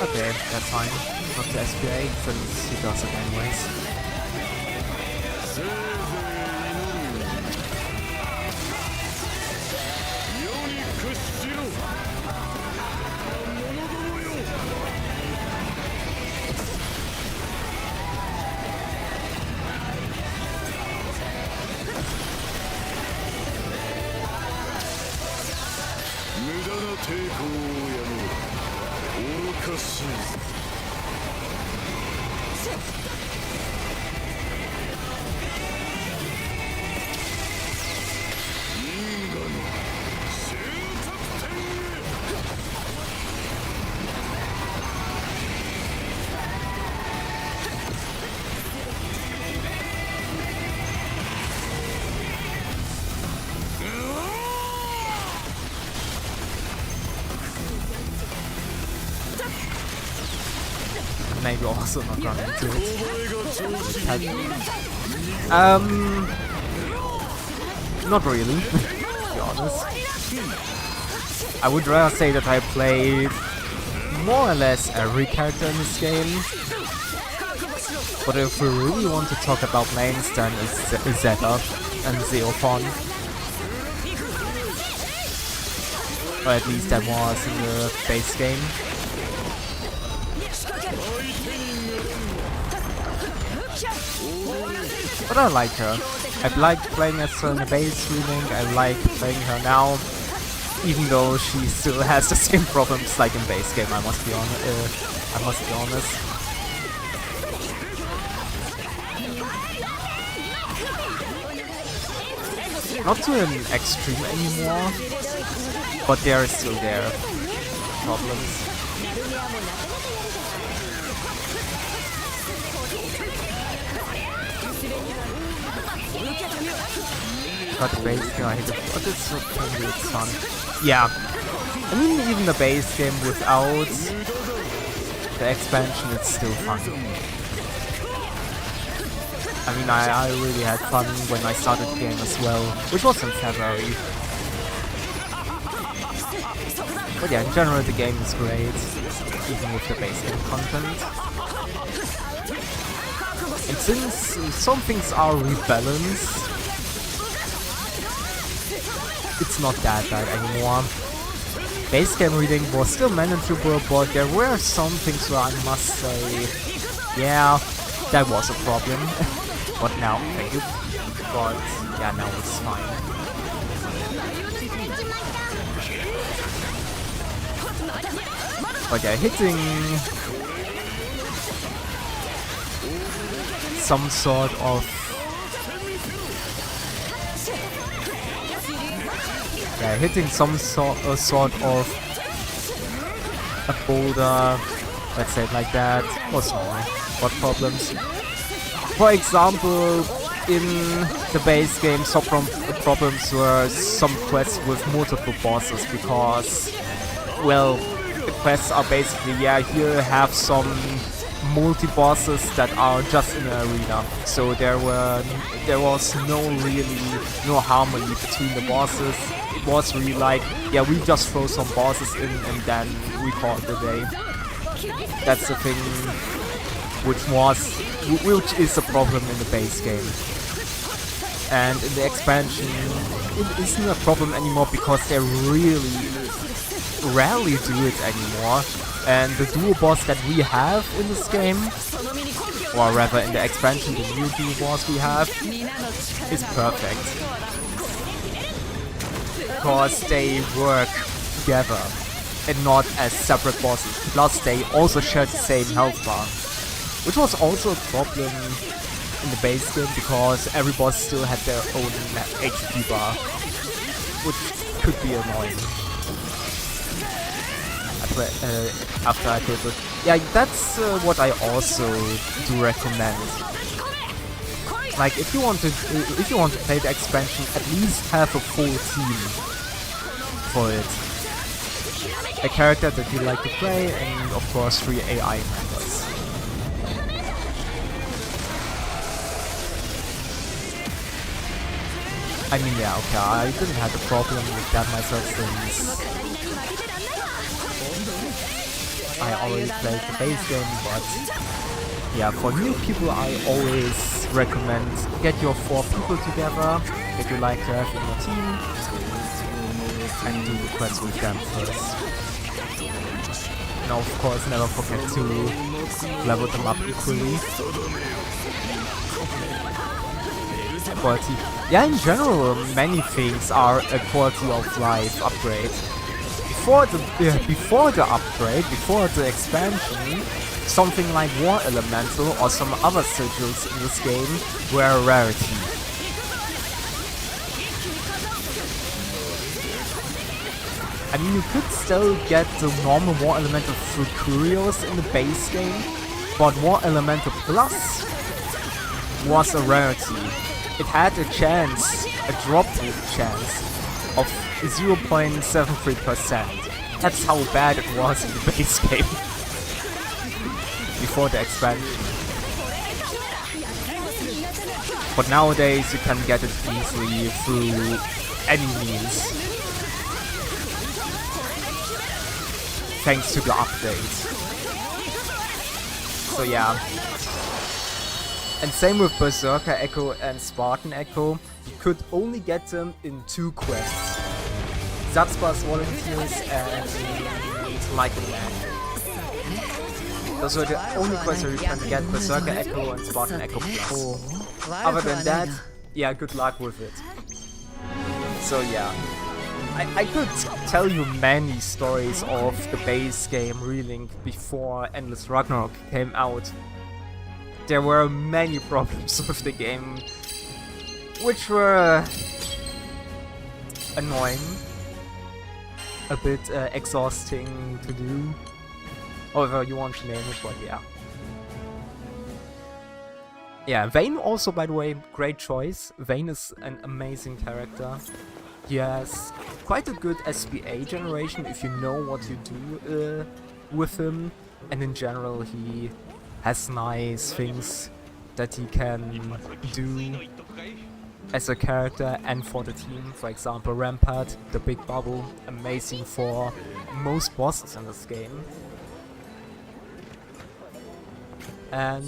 Okay, that's fine. Not the SPA, since he does it anyways. Maybe also not run into it. Not really, to be honest. I would rather say that I played more or less every character in this game. But if we really want to talk about mains, then it's Zeta and Zeophon. Or at least that was in the base game. But I like her. I like playing as her in the base Relink. I like playing her now, even though she still has the same problems like in base game. I must be honest. Not to an extreme anymore, but they are still there. Problems. Got the base game, I hate it, but it's okay, it's fun. Yeah, I mean, even the base game without the expansion, it's still fun. I mean, I really had fun when I started the game as well, which was in February. But yeah, in general the game is great, even with the base game content. And since some things are rebalanced, it's not that bad anymore. Base game reading was still manageable, but there were some things where I must say, yeah, that was a problem. But now, thank you. But yeah, now it's fine. But yeah, hitting some sort of hitting some sort of a boulder, let's say it like that, was small. What problems? For example, in the base game, some problems were some quests with multiple bosses because, well, the quests are basically, yeah, here have some multi-bosses that are just in the arena. So there was no harmony between the bosses. It was really like, yeah, we just throw some bosses in and then we call it a day. That's the thing which is a problem in the base game. And in the expansion, it isn't a problem anymore because they really rarely do it anymore. And the duo boss that we have in this game, or rather in the expansion, the new duo boss we have, is perfect. Because they work together and not as separate bosses. Plus they also share the same health bar. Which was also a problem in the base game because every boss still had their own HP bar. Which could be annoying. After I played it. Yeah, that's what I also do recommend. Like, if you want to play the expansion, at least have a full team for it. A character that you like to play, and of course 3 AI members. I mean, yeah, okay, I didn't have a problem with that myself since I already played the base game, but yeah, for new people I always recommend get your 4 people together that you like to have in your team and do the quests with them first. Now of course never forget to level them up equally. Quality. Yeah, in general many things are a quality of life upgrade. Before the upgrade, before the expansion, something like War Elemental or some other sigils in this game were a rarity. I mean, you could still get the normal War Elemental through Curios in the base game, but War Elemental Plus was a rarity. It had a chance, a drop-through chance, of 0.73%. That's how bad it was in the base game. Before the expansion. But nowadays you can get it easily through any means. Thanks to the update. So yeah. And same with Berserker Echo and Spartan Echo. You could only get them in 2 quests. Zatzba's Volunteers and Michael Man. Those were the only quests where you can get Berserker Echo and Spartan Echo Plus. Other than that, yeah, good luck with it. So yeah, I could tell you many stories of the base game Relink before Endless Ragnarok came out. There were many problems with the game, which were annoying, a bit exhausting to do, however you want to name it, but yeah. Yeah, Vayne also, by the way, great choice. Vayne is an amazing character. He has quite a good SPA generation if you know what you do with him, and in general he has nice things that he can do. as a character and for the team. For example, Rampart, the big bubble, amazing for most bosses in this game. And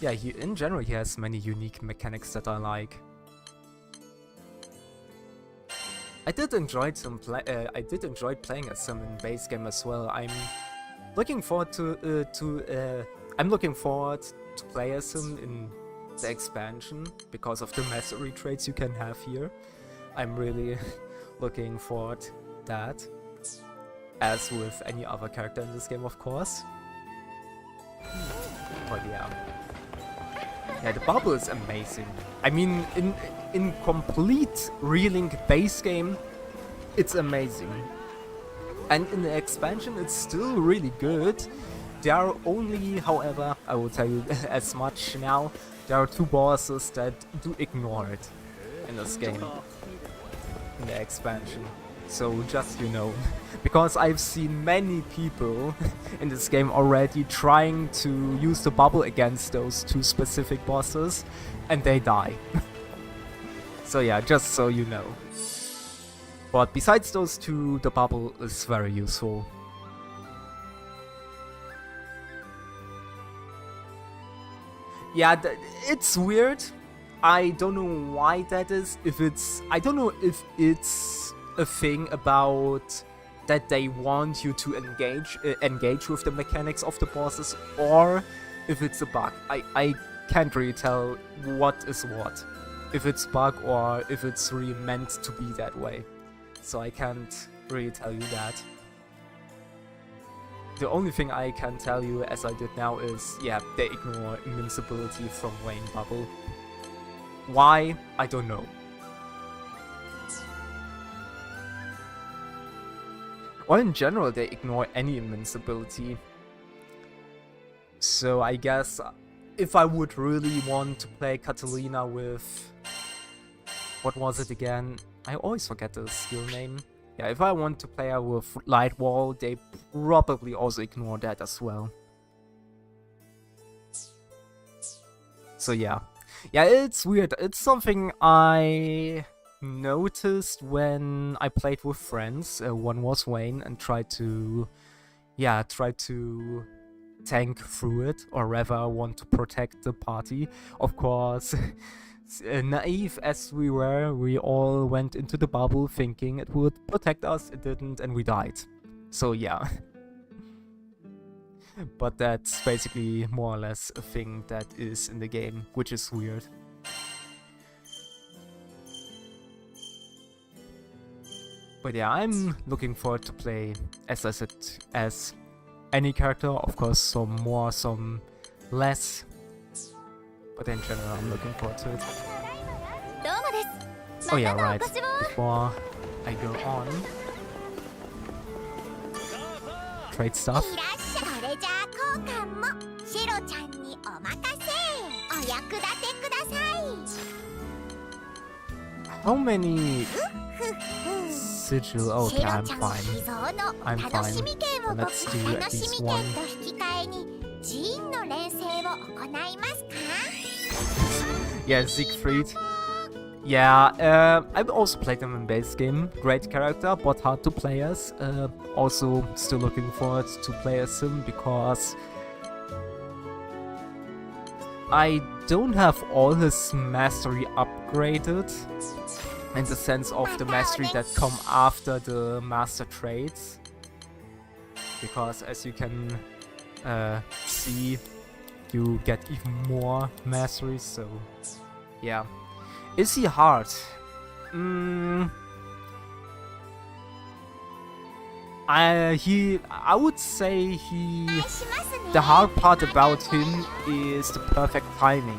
yeah, in general he has many unique mechanics that I like. I did enjoy playing as him in base game as well. I'm looking forward to play as him in the expansion because of the mastery traits you can have here. I'm really looking forward to that, as with any other character in this game, of course. But yeah, the bubble is amazing. I mean, in complete Relink base game, it's amazing. And in the expansion, it's still really good. There are only, however, I will tell you as much now, there are 2 bosses that do ignore it in this game, in the expansion. So just, you know, because I've seen many people in this game already trying to use the bubble against those 2 specific bosses, and they die. So yeah, just so you know. But besides those 2, the bubble is very useful. Yeah, it's weird. I don't know why that is. I don't know if it's a thing about that they want you to engage with the mechanics of the bosses, or if it's a bug. I can't really tell what is what. If it's bug or if it's really meant to be that way. So I can't really tell you that. The only thing I can tell you, as I did now, is, yeah, they ignore invincibility from Wayne Bubble. Why? I don't know. Or in general, they ignore any invincibility. So I guess if I would really want to play Catalina with... What was it again? I always forget the skill name. Yeah, if I want to play her with Light Wall, they probably also ignore that as well. So yeah. Yeah, it's weird. It's something I noticed when I played with friends. One was Wayne and tried to tank through it, or rather want to protect the party. Of course, naive as we were, we all went into the bubble thinking it would protect us. It didn't, and we died. So yeah. But that's basically more or less a thing that is in the game, which is weird. But yeah, I'm looking forward to play, as I said, as any character. Of course, some more, some less. But in general, I'm looking forward to it. Oh yeah, right. Before I go on, trade stuff. How many sigil? Okay, I'm fine. I'm fine. So let's do at least one. Yeah, Siegfried. Yeah, I've also played him in base game. Great character, but hard to play as. Also, still looking forward to play as him because I don't have all his mastery upgraded, in the sense of the mastery that come after the master traits. Because as you can see, you get even more mastery, so yeah. Is he hard? I would say the hard part about him is the perfect timing.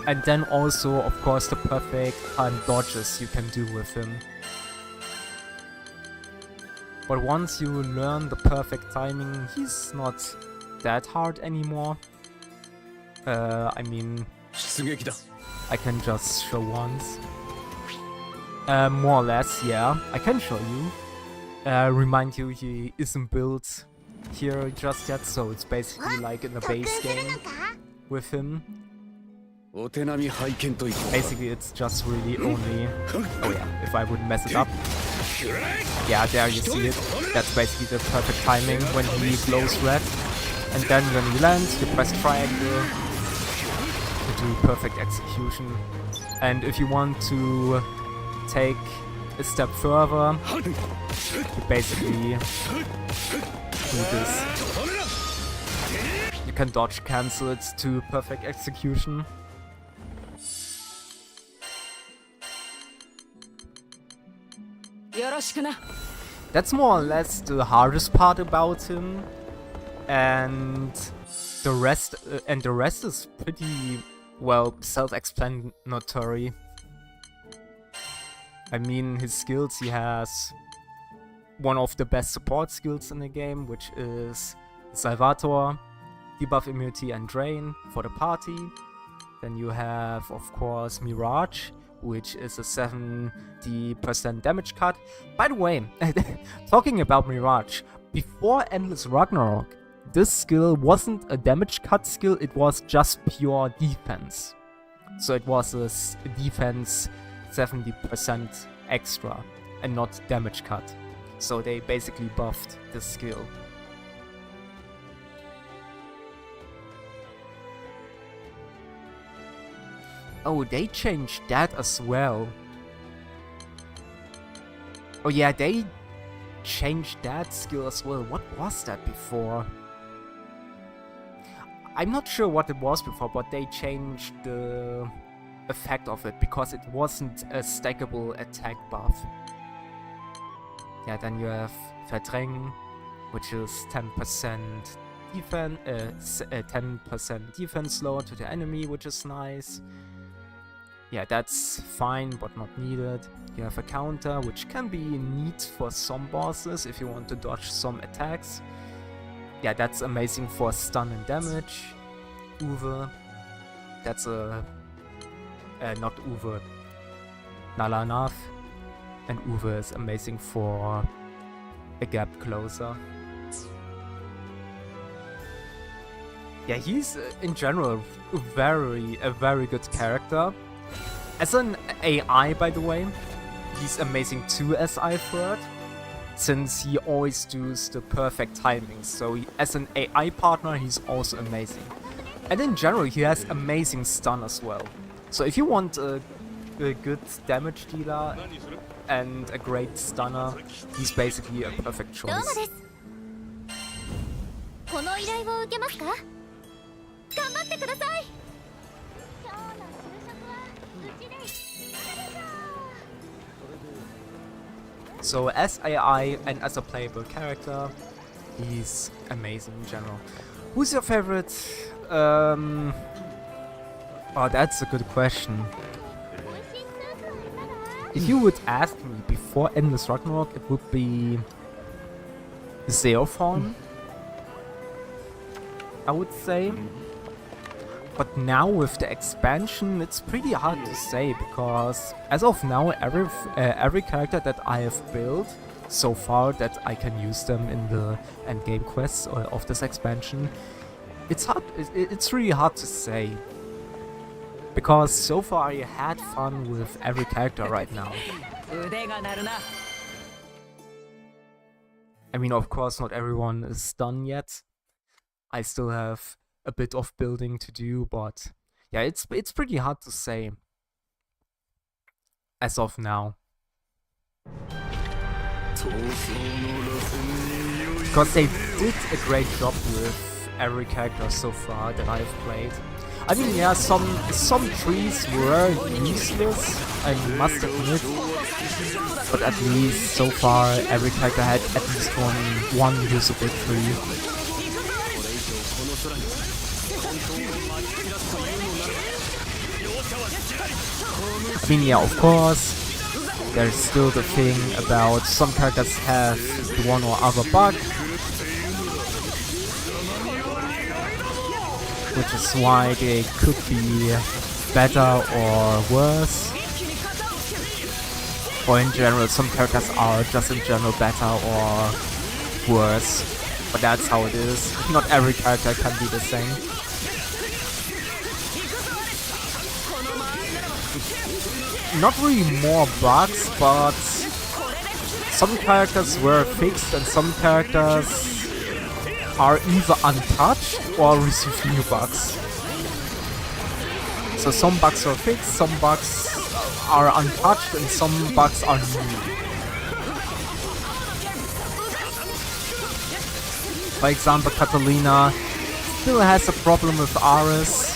And then also, of course, the perfect time dodges you can do with him. But once you learn the perfect timing, he's not that hard anymore. I mean, I can just show once. More or less, yeah. I can show you. Remind you, he isn't built here just yet, so it's basically like in the base game with him. Basically, it's just really only... Oh yeah, if I wouldn't mess it up. Yeah, there you see it. That's basically the perfect timing when he glows red. And then when he lands, you press triangle to do perfect execution. And if you want to take a step further, you basically do this. You can dodge cancel it to perfect execution. That's more or less the hardest part about him, and the rest is pretty well self-explanatory. I mean, his skills, he has one of the best support skills in the game, which is Salvator, debuff immunity and drain for the party. Then you have, of course, Mirage, which is a 70% damage cut. By the way, talking about Mirage, before Endless Ragnarok, this skill wasn't a damage cut skill, it was just pure defense. So it was a defense 70% extra and not damage cut. So they basically buffed this skill. Oh, they changed that as well. Oh yeah, they changed that skill as well. What was that before? I'm not sure what it was before, but they changed the effect of it because it wasn't a stackable attack buff. Yeah, then you have Verdrängen, which is 10% defense, 10% defense slow to the enemy, which is nice. Yeah, that's fine, but not needed. You have a counter, which can be neat for some bosses if you want to dodge some attacks. Yeah, that's amazing for stun and damage. Uwe, that's a... not Uwe, Nalanaf. And Uwe is amazing for a gap closer. Yeah, he's in general a very good character. As an AI, by the way, he's amazing too, as I've heard, since he always does the perfect timing. So as an AI partner, he's also amazing. And in general, he has amazing stun as well. So if you want a good damage dealer and a great stunner, he's basically a perfect choice. So as AI and as a playable character, he's amazing in general. Who's your favorite? Oh, that's a good question. If you would ask me before Endless Ragnarok, it would be Zeophon, I would say. But now with the expansion, it's pretty hard to say, because as of now, every character that I have built so far that I can use them in the endgame quests of this expansion, it's really hard to say. Because so far I had fun with every character right now. I mean, of course, not everyone is done yet. I still have a bit of building to do, but yeah, it's pretty hard to say as of now. Because they did a great job with every character so far that I've played. I mean, yeah, some trees were useless, I must admit, but at least so far every character had at least one usable tree. I mean, yeah, of course, there's still the thing about some characters have the one or other bug, which is why they could be better or worse. Or in general, some characters are just in general better or worse. But that's how it is. Not every character can be the same. not really more bugs, but some characters were fixed and some characters are either untouched or receive new bugs. So some bugs are fixed, some bugs are untouched, and some bugs are new. For example, Catalina still has a problem with Ares,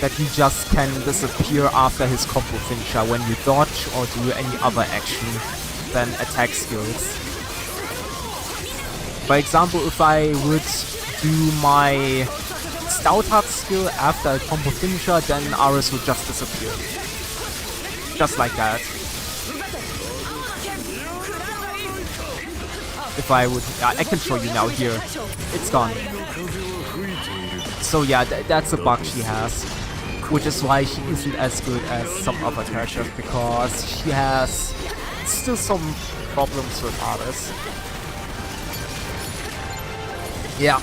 that he just can disappear after his combo finisher when you dodge or do any other action than attack skills. For example, if I would do my Stout Heart skill after a combo finisher, then Ares would just disappear. Just like that. If I would... I can show you now here. It's gone. So yeah, that's a bug she has. Which is why she isn't as good as some other characters, because she has still some problems with Ares. Yeah.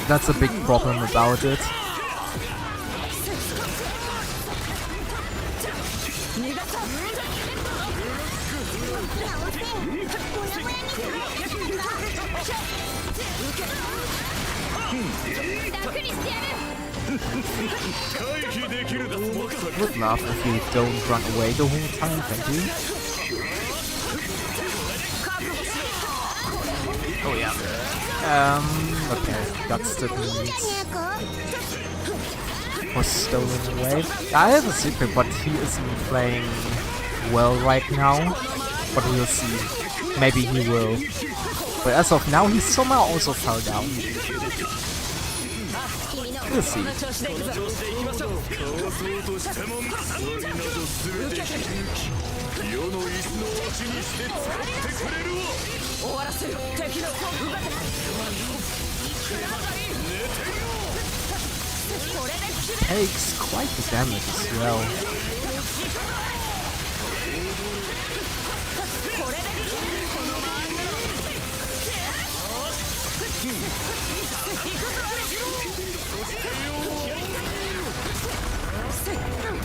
That's a big problem about it. Would love if you don't run away the whole time, thank you. Oh yeah. Okay, that's the needs. Was stolen away. I have a secret, but he isn't playing well right now. But we'll see. Maybe he will. But as of now, he somehow also fell down. We'll see. Takes quite the damage as well.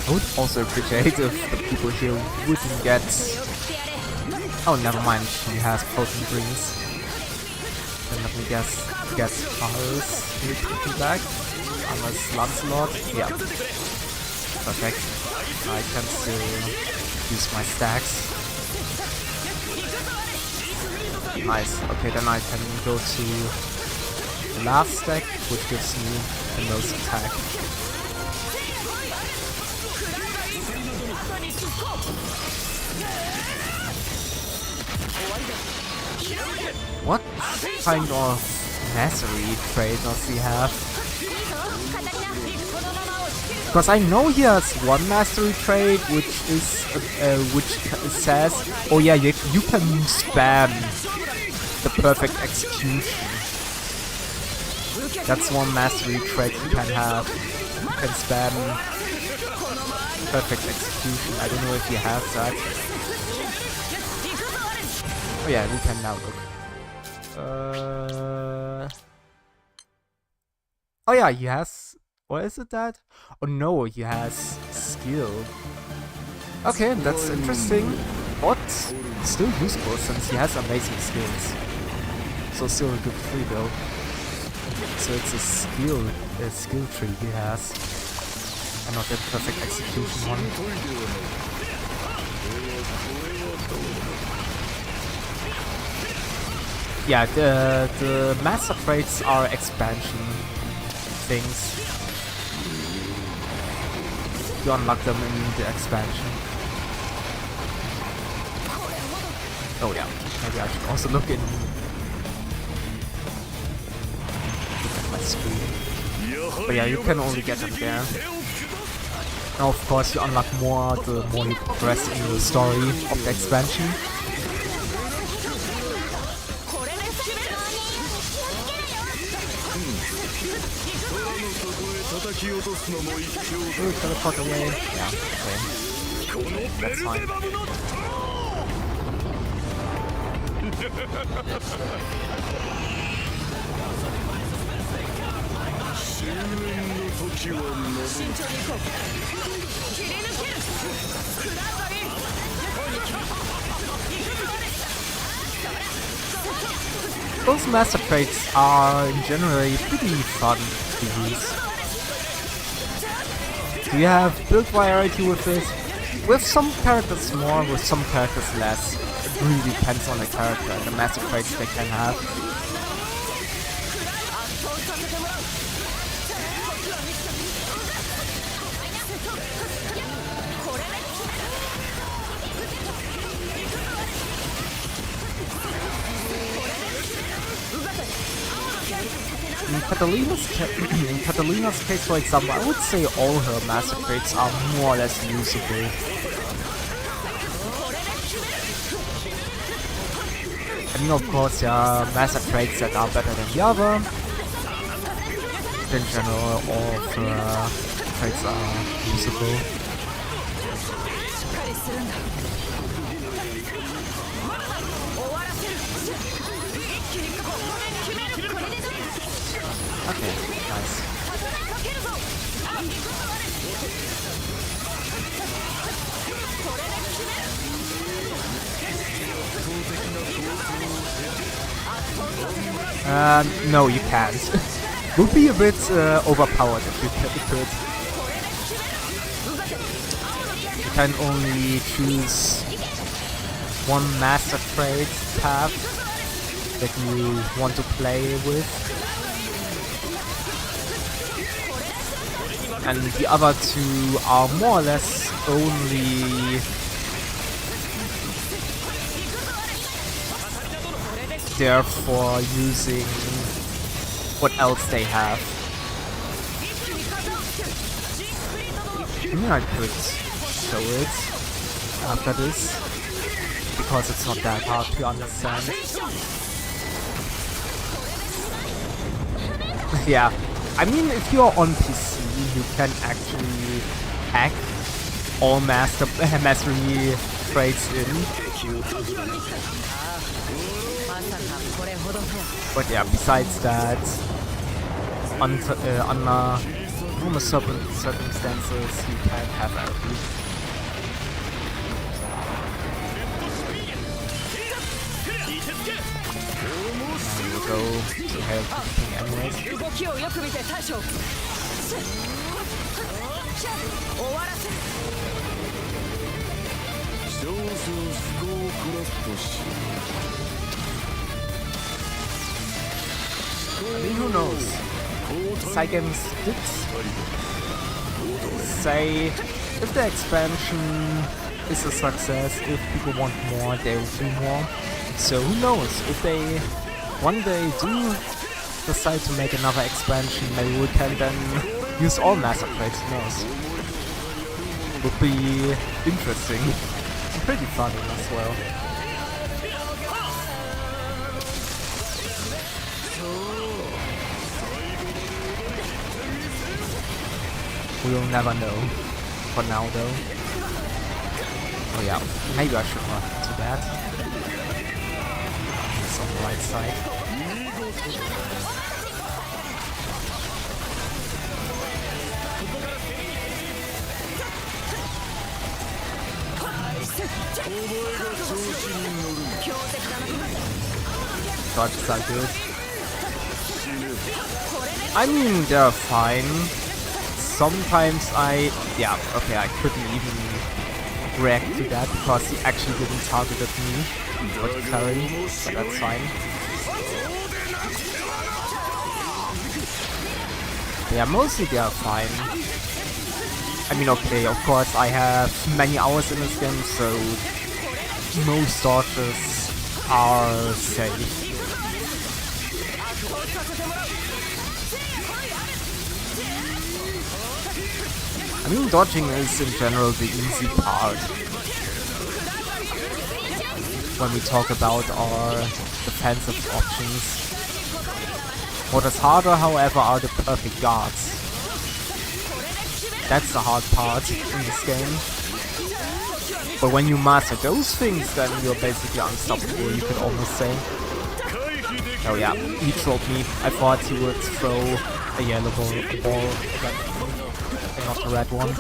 I would also appreciate if the people here wouldn't get... Oh, never mind, she has potent dreams. Then let me guess Ares will come back. Unless Lancelot? Yeah. Perfect. I can still use my stacks. Nice. Okay, then I can go to the last stack, which gives me a nose attack. What kind of mastery trait does he have? Because I know he has one mastery trait, which is which says, oh yeah, you can spam the perfect execution. That's one mastery trait you can have. You can spam perfect execution. I don't know if he has that. Oh yeah, we can now look. Oh yeah, he has... What is it that? Oh no, he has skill. Okay, that's interesting. But still useful since he has amazing skills. So still a good tree though. So it's a skill tree he has. And not the perfect execution one. Yeah, the master traits are expansion things. You unlock them in the expansion. Oh yeah, maybe I should also look at my screen. But yeah, you can only get them there. Now of course you unlock more the more you progress in the story of the expansion. Ooh, teleport away. Yeah, okay. That's fine. Those master traits are generally pretty fun to use. Do you have build variety with this? With some characters more, with some characters less. It really depends on the character and the master traits they can have. In Catalina's case, for example, I would say all her master traits are more or less usable. I mean, of course, there are master traits that are better than the other. In general, all of her traits are usable. Okay, nice. No, you can't. Would be a bit overpowered if you could. You can only choose one master trait path that you want to play with. And the other two are more or less only there for using what else they have. I mean, I could show it after this, because it's not that hard to understand. Yeah, I mean, if you're on PC, you can actually hack all mastery traits in. But yeah, besides that, under normal circumstances, you can have everything. And we'll go to help everything anyways. I mean, who knows? Cygames did say if the expansion is a success, if people want more, they will do more. So who knows? If they one day do decide to make another expansion, maybe we can then use all master traits, who knows? Would be interesting. And pretty funny as well. We'll never know. For now, though. Oh yeah, maybe I should not do that. It's on the right side. Dodges are good. I mean, they're fine. Sometimes I couldn't even react to that because he actually didn't target at me, but carry, but that's fine. Yeah, mostly they are fine. I mean, okay, of course I have many hours in this game, so most dodges are safe. I mean, dodging is in general the easy part when we talk about our defensive options. What is harder, however, are the perfect guards. That's the hard part in this game. But when you master those things, then you're basically unstoppable, you could almost say. Oh yeah, he trolled me. I thought he would throw a yellow ball and not the red one.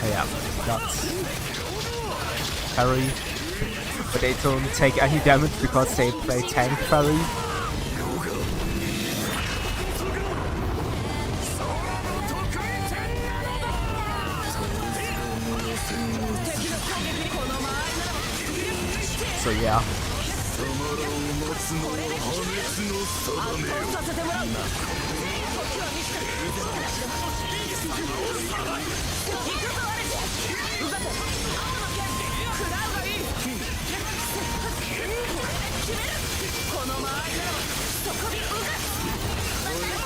Oh yeah, that's parry. But they don't take any damage because they play tank parry. So yeah.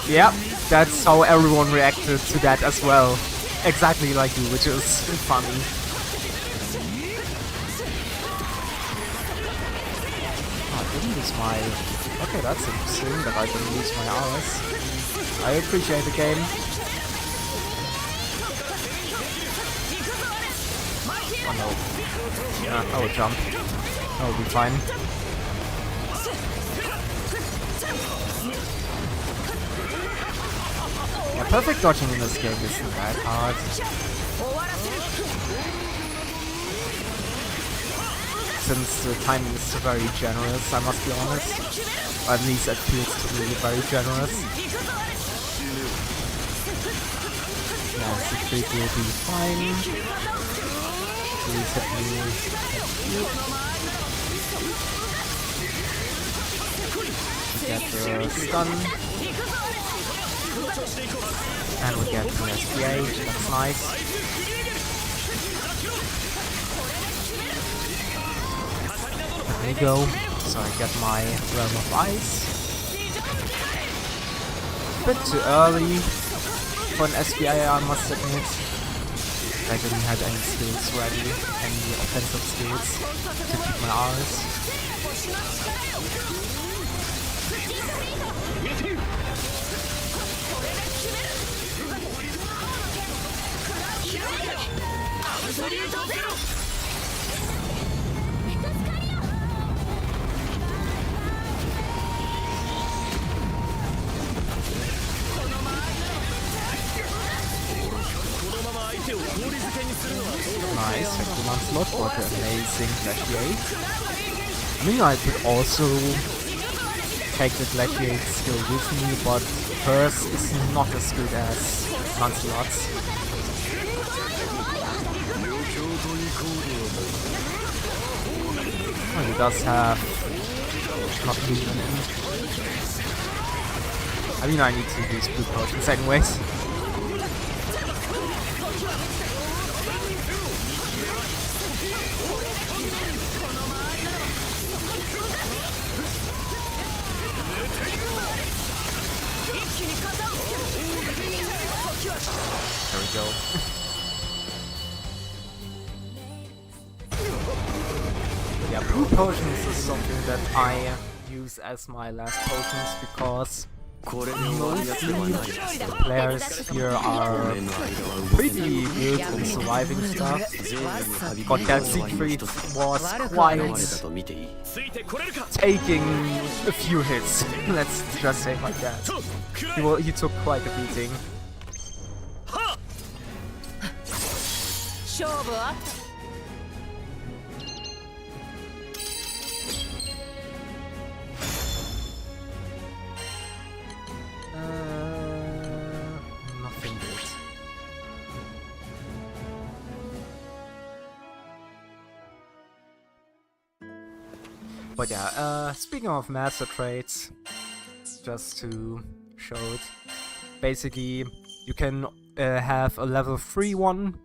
Yeah, that's how everyone reacted to that as well. Exactly like you, which is funny. Oh, I didn't lose my... Okay, that's interesting that I didn't lose my RS. I appreciate the game. Oh no. Yeah, I will jump. I will be fine. Yeah, perfect dodging in this game isn't that hard. Since the timing is very generous, I must be honest. Or at least it feels to me very generous. Yeah, Siegfried will be fine. Please hit me. Get the stun. And we get the SPA, that's nice. There we go. So I get my Realm of Ice. Bit too early for an SPA, I must admit. I didn't have any skills ready, any offensive skills to keep my R's. Nice, Hekuman slot, what an amazing Glaciate. I mean, I could also take the Glaciate skill with me, but hers is not as good as Lancelot's. Oh, he does have not movement in. I mean, I need to use blue potions anyways. There we go. Yeah, blue potions is something that I use as my last potions because mostly the players here are pretty good in surviving stuff. But that Siegfried was quite taking a few hits. Let's just say it like that. He took quite a beating. Nothing good. But yeah, speaking of master traits, just to show it, basically you can have a level 3 one,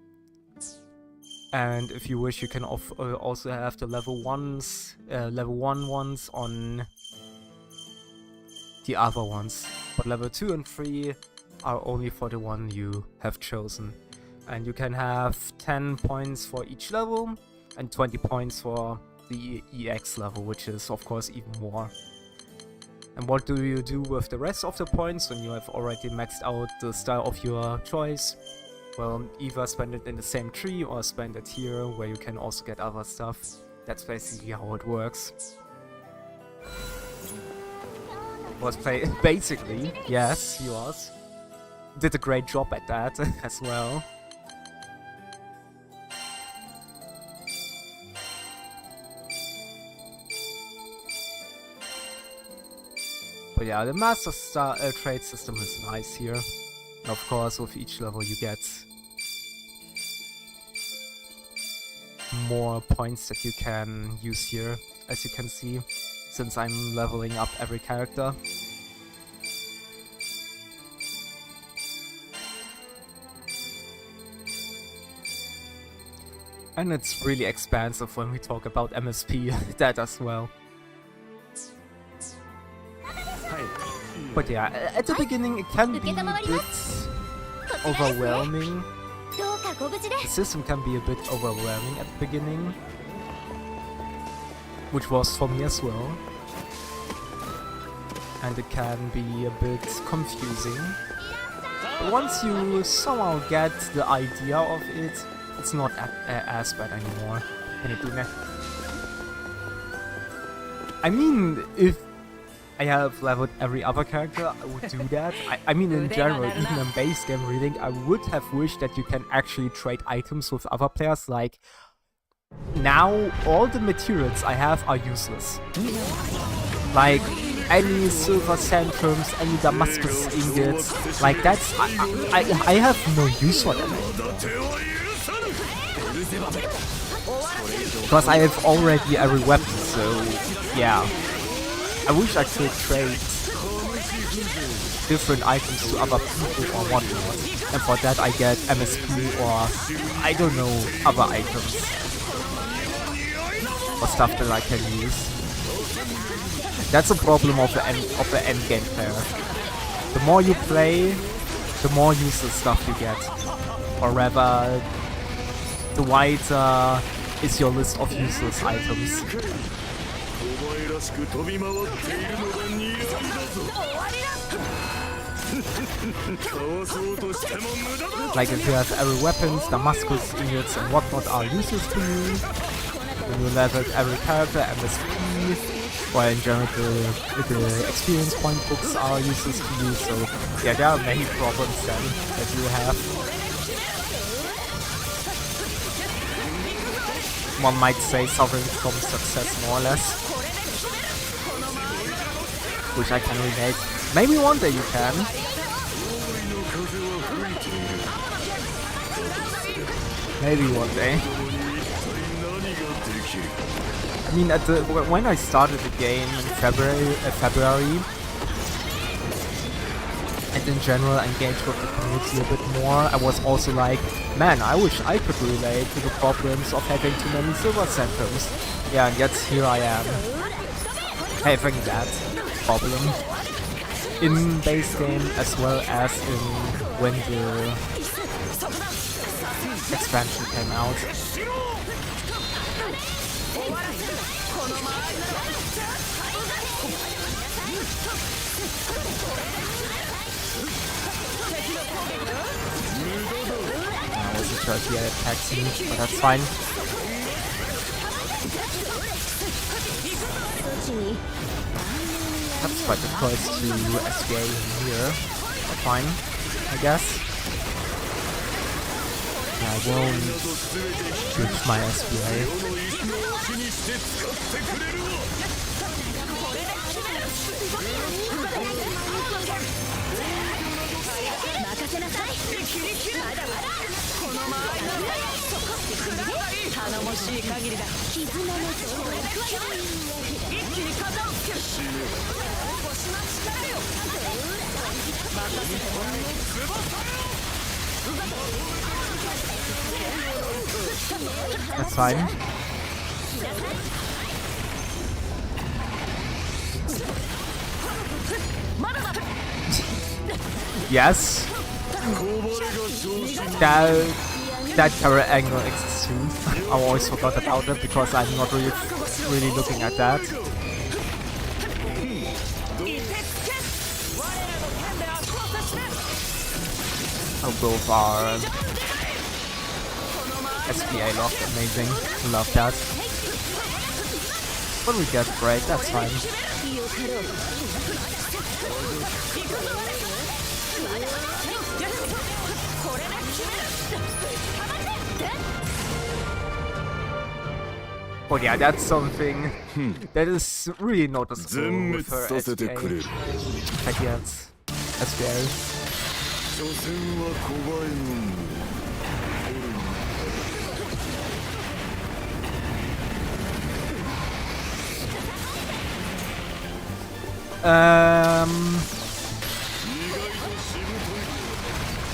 and if you wish you can also have the level 1 ones on the other ones, but level 2 and 3 are only for the one you have chosen. And you can have 10 points for each level and 20 points for the EX level, which is of course even more. And what do you do with the rest of the points when you have already maxed out the style of your choice? Well, either spend it in the same tree or spend it here, where you can also get other stuff. That's basically how it works. Was basically, yes, he was. Did a great job at that as well. But yeah, the Master Trade system is nice here. And of course, with each level you get more points that you can use here, as you can see, since I'm leveling up every character. And it's really expansive when we talk about MSP, that as well. But yeah, at the beginning it can be a bit overwhelming. The system can be a bit overwhelming at the beginning, which was for me as well. And it can be a bit confusing. But once you somehow get the idea of it, it's not as bad anymore. Can you do that? I mean, if I have leveled every other character, I would do that. I mean, in general, even in base game Relink, I would have wished that you can actually trade items with other players. Like, now all the materials I have are useless. Like, any silver centrums, any Damascus ingots, like that's... I have no use for them. Because I have already every weapon, so yeah. I wish I could trade different items to other people or whatnot, and for that I get MSP or I don't know, other items or stuff that I can use. That's a problem of the endgame player. The more you play, the more useless stuff you get, or rather, the wider is your list of useless items. Like if you have every weapons, Damascus ingots and whatnot are useless to you. When you level every character, MSP, or in general the experience point books are useless to you, so yeah, there are many problems then that you have. One might say suffering from success more or less. Which I can relate. Maybe one day you can. Maybe one day. I mean, when I started the game in February, and in general engaged with the community a bit more, I was also like, man, I wish I could relate to the problems of having too many silver centrums. Yeah, and yet here I am, having that problem in base game as well as in when the expansion came out. I wasn't sure if he had attacked me, but that's fine. That's quite the choice to SPA here. But fine, I guess. Yeah, I won't switch my SPA. That's fine. Yes. That camera angle exists too. I always forgot about it because I'm not really looking at that. both are SPA locked, amazing, love that. When we get break, that's fine. But yeah, that's something that is really noticeable with her SPA. Like yes, SPA.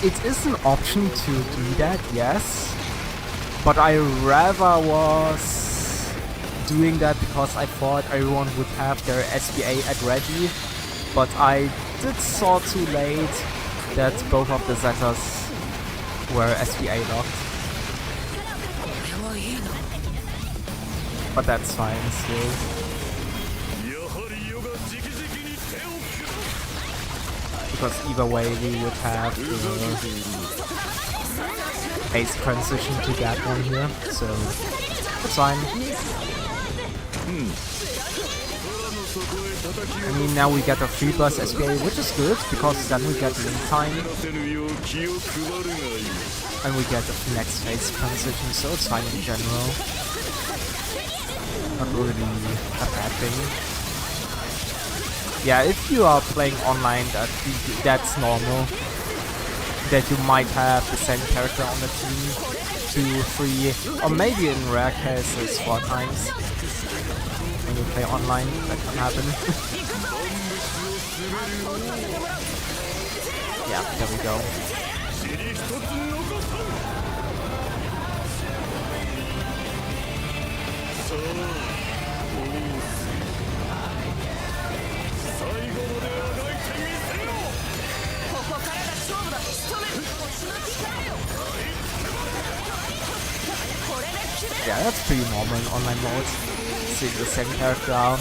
It is an option to do that, yes, but I rather was doing that because I thought everyone would have their SPA at ready, but I did saw too late that both of the Zetas were SPA locked. But that's fine still. Because either way we would have the base transition to that one here, so it's fine. I mean, now we get a 3 plus SPA, which is good, because then we get link time. And we get the next phase transition, so it's fine in general. Not really a bad thing. Yeah, if you are playing online, that's normal. That you might have the same character on the team 2, 3, or maybe in rare cases 4 times. When you play online, that can happen. Yeah, there we go. Yeah, that's pretty normal in online mode. Seeing the same character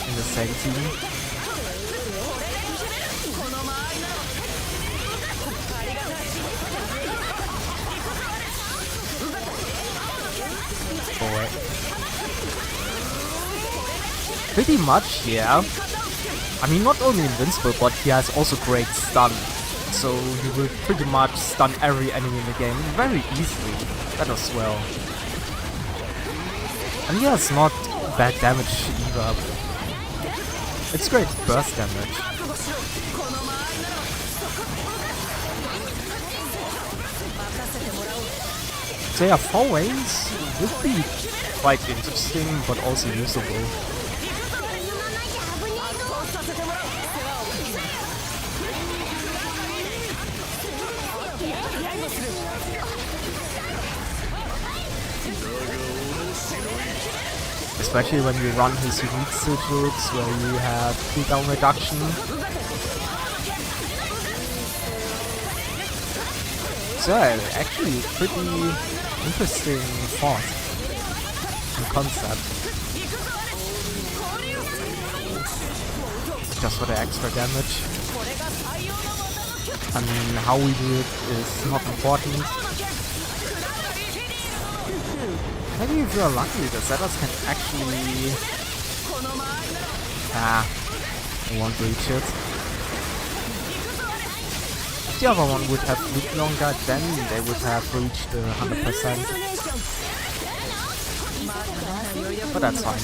in the same team. Alright. Pretty much, yeah. I mean, not only invincible, but he has also great stun. So he will pretty much stun every enemy in the game very easily. That as well. And he has not bad damage either. It's great burst damage. So yeah, 4 ways would be quite interesting, but also usable. Especially when you run his unique sigils where you have cooldown reduction. So actually pretty interesting thought and concept. Just for the extra damage. And how we do it is not important. Maybe if you're lucky, the Zetas can actually... I won't reach it. If the other one would have looked longer, then they would have reached 100%. But that's fine.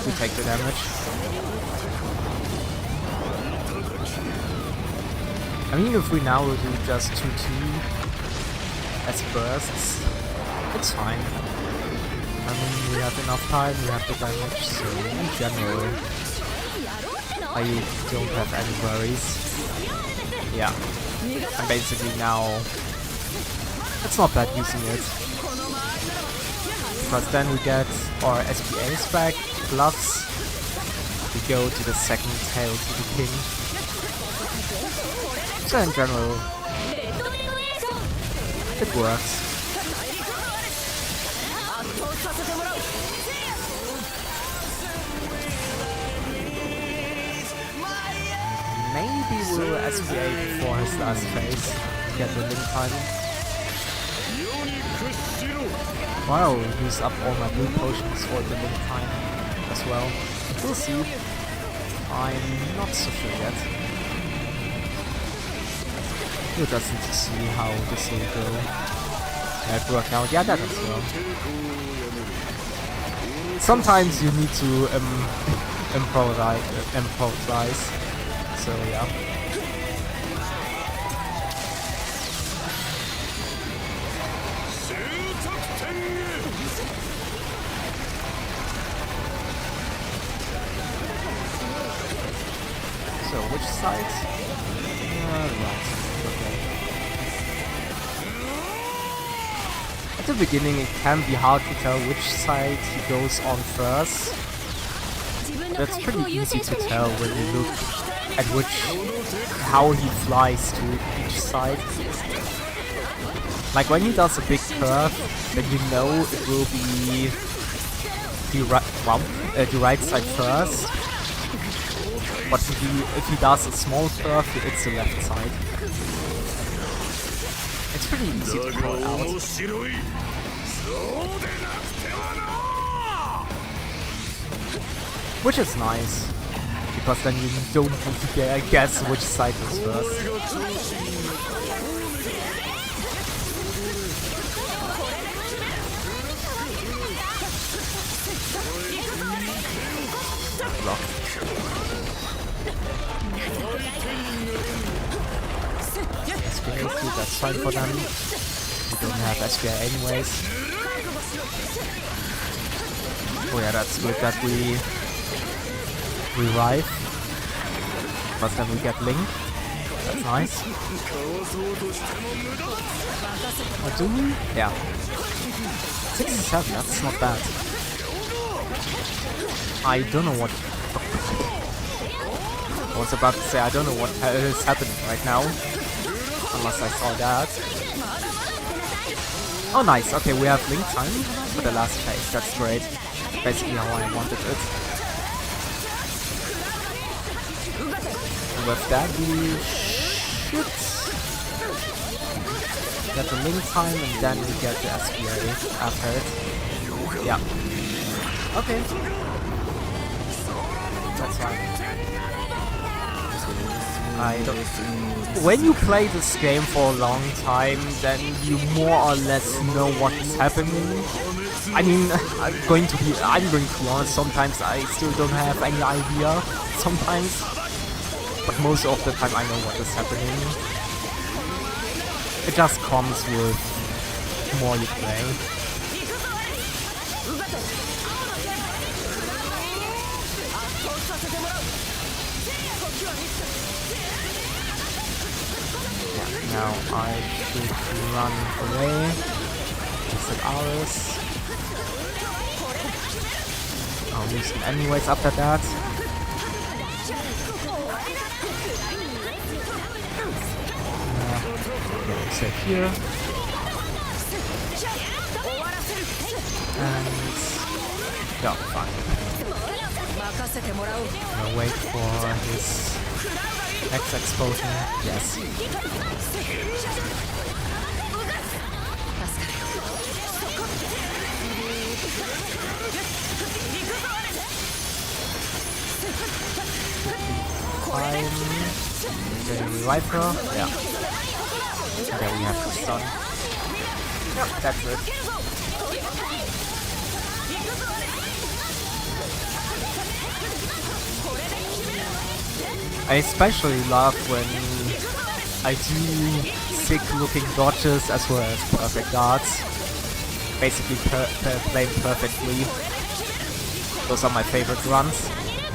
We take the damage. I mean, if we now do just 2-2 as bursts, it's fine. I mean, we have enough time, we have the damage, so in general, I don't have any worries. Yeah, and basically now, it's not bad using it. Because then we get our SPAs back, plus we go to the second Hail to the King. So in general, it works. Maybe we'll SPA before his last phase, get the link time. Wow, I'll use up all my blue potions for the link time as well. We'll see. I'm not so sure yet. We'll just need to see how this will go. That work out. Yeah, that as well. Sometimes you need to improvise. So yeah. So which side? Right. Okay. At the beginning it can be hard to tell which side he goes on first. That's pretty easy to tell when you look at how he flies to each side. Like when he does a big curve, then you know it will be the right side first. But if he does a small curve, it's the left side. It's pretty easy to call out. Which is nice, because then you don't have to guess which side is first. Block. SPA, that's fine for them. We don't have SPA anyways. Oh yeah, that's good that we revive. But then we get Link. That's nice. What do we? Yeah. 67, that's not bad. I don't know what... I was about to say, I don't know what is happening right now. Unless I saw that. Oh nice, okay, we have Link time for the last phase, that's great. Basically how I wanted it. And with that we should get the Link time and then we get the SPA after it. Yeah. Okay. That's fine. When you play this game for a long time, then you more or less know what is happening. I mean, I'm going to be honest, sometimes I still don't have any idea, sometimes. But most of the time I know what is happening. It just comes with the more you play. Now I should run away. Is it ours? I'll lose him anyways after that. Okay, safe here. And yeah, fine. I'll wait for his next explosion. Yes. Fine. Then we revive her. Yeah. And then we have to stun. Yep, that's it. I especially love when I do sick looking dodges as well as perfect darts. Basically playing perfectly. Those are my favorite runs.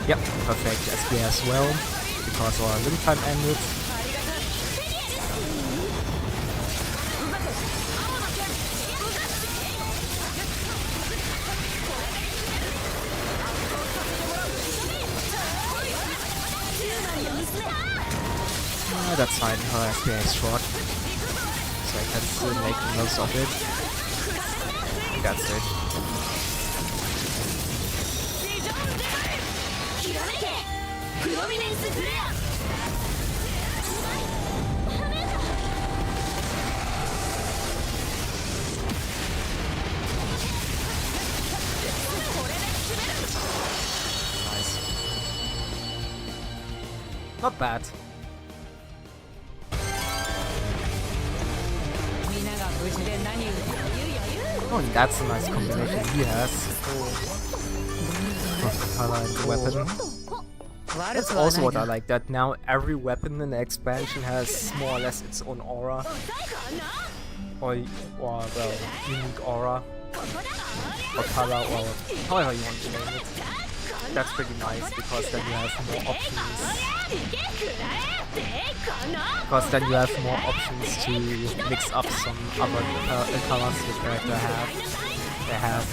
Yep, perfect SPA as well, because our Link time ended. That's fine, her SPA is short, so I can still make the most of it. That's it. Not bad. Oh, and that's a nice combination he has. Of the color and the weapon. That's also what I like, that now every weapon in the expansion has more or less its own aura. Or well, unique aura. Or color, or however you want to name it. That's pretty nice, because then you have more options. Because then you have more options to mix up some other colors the character they have.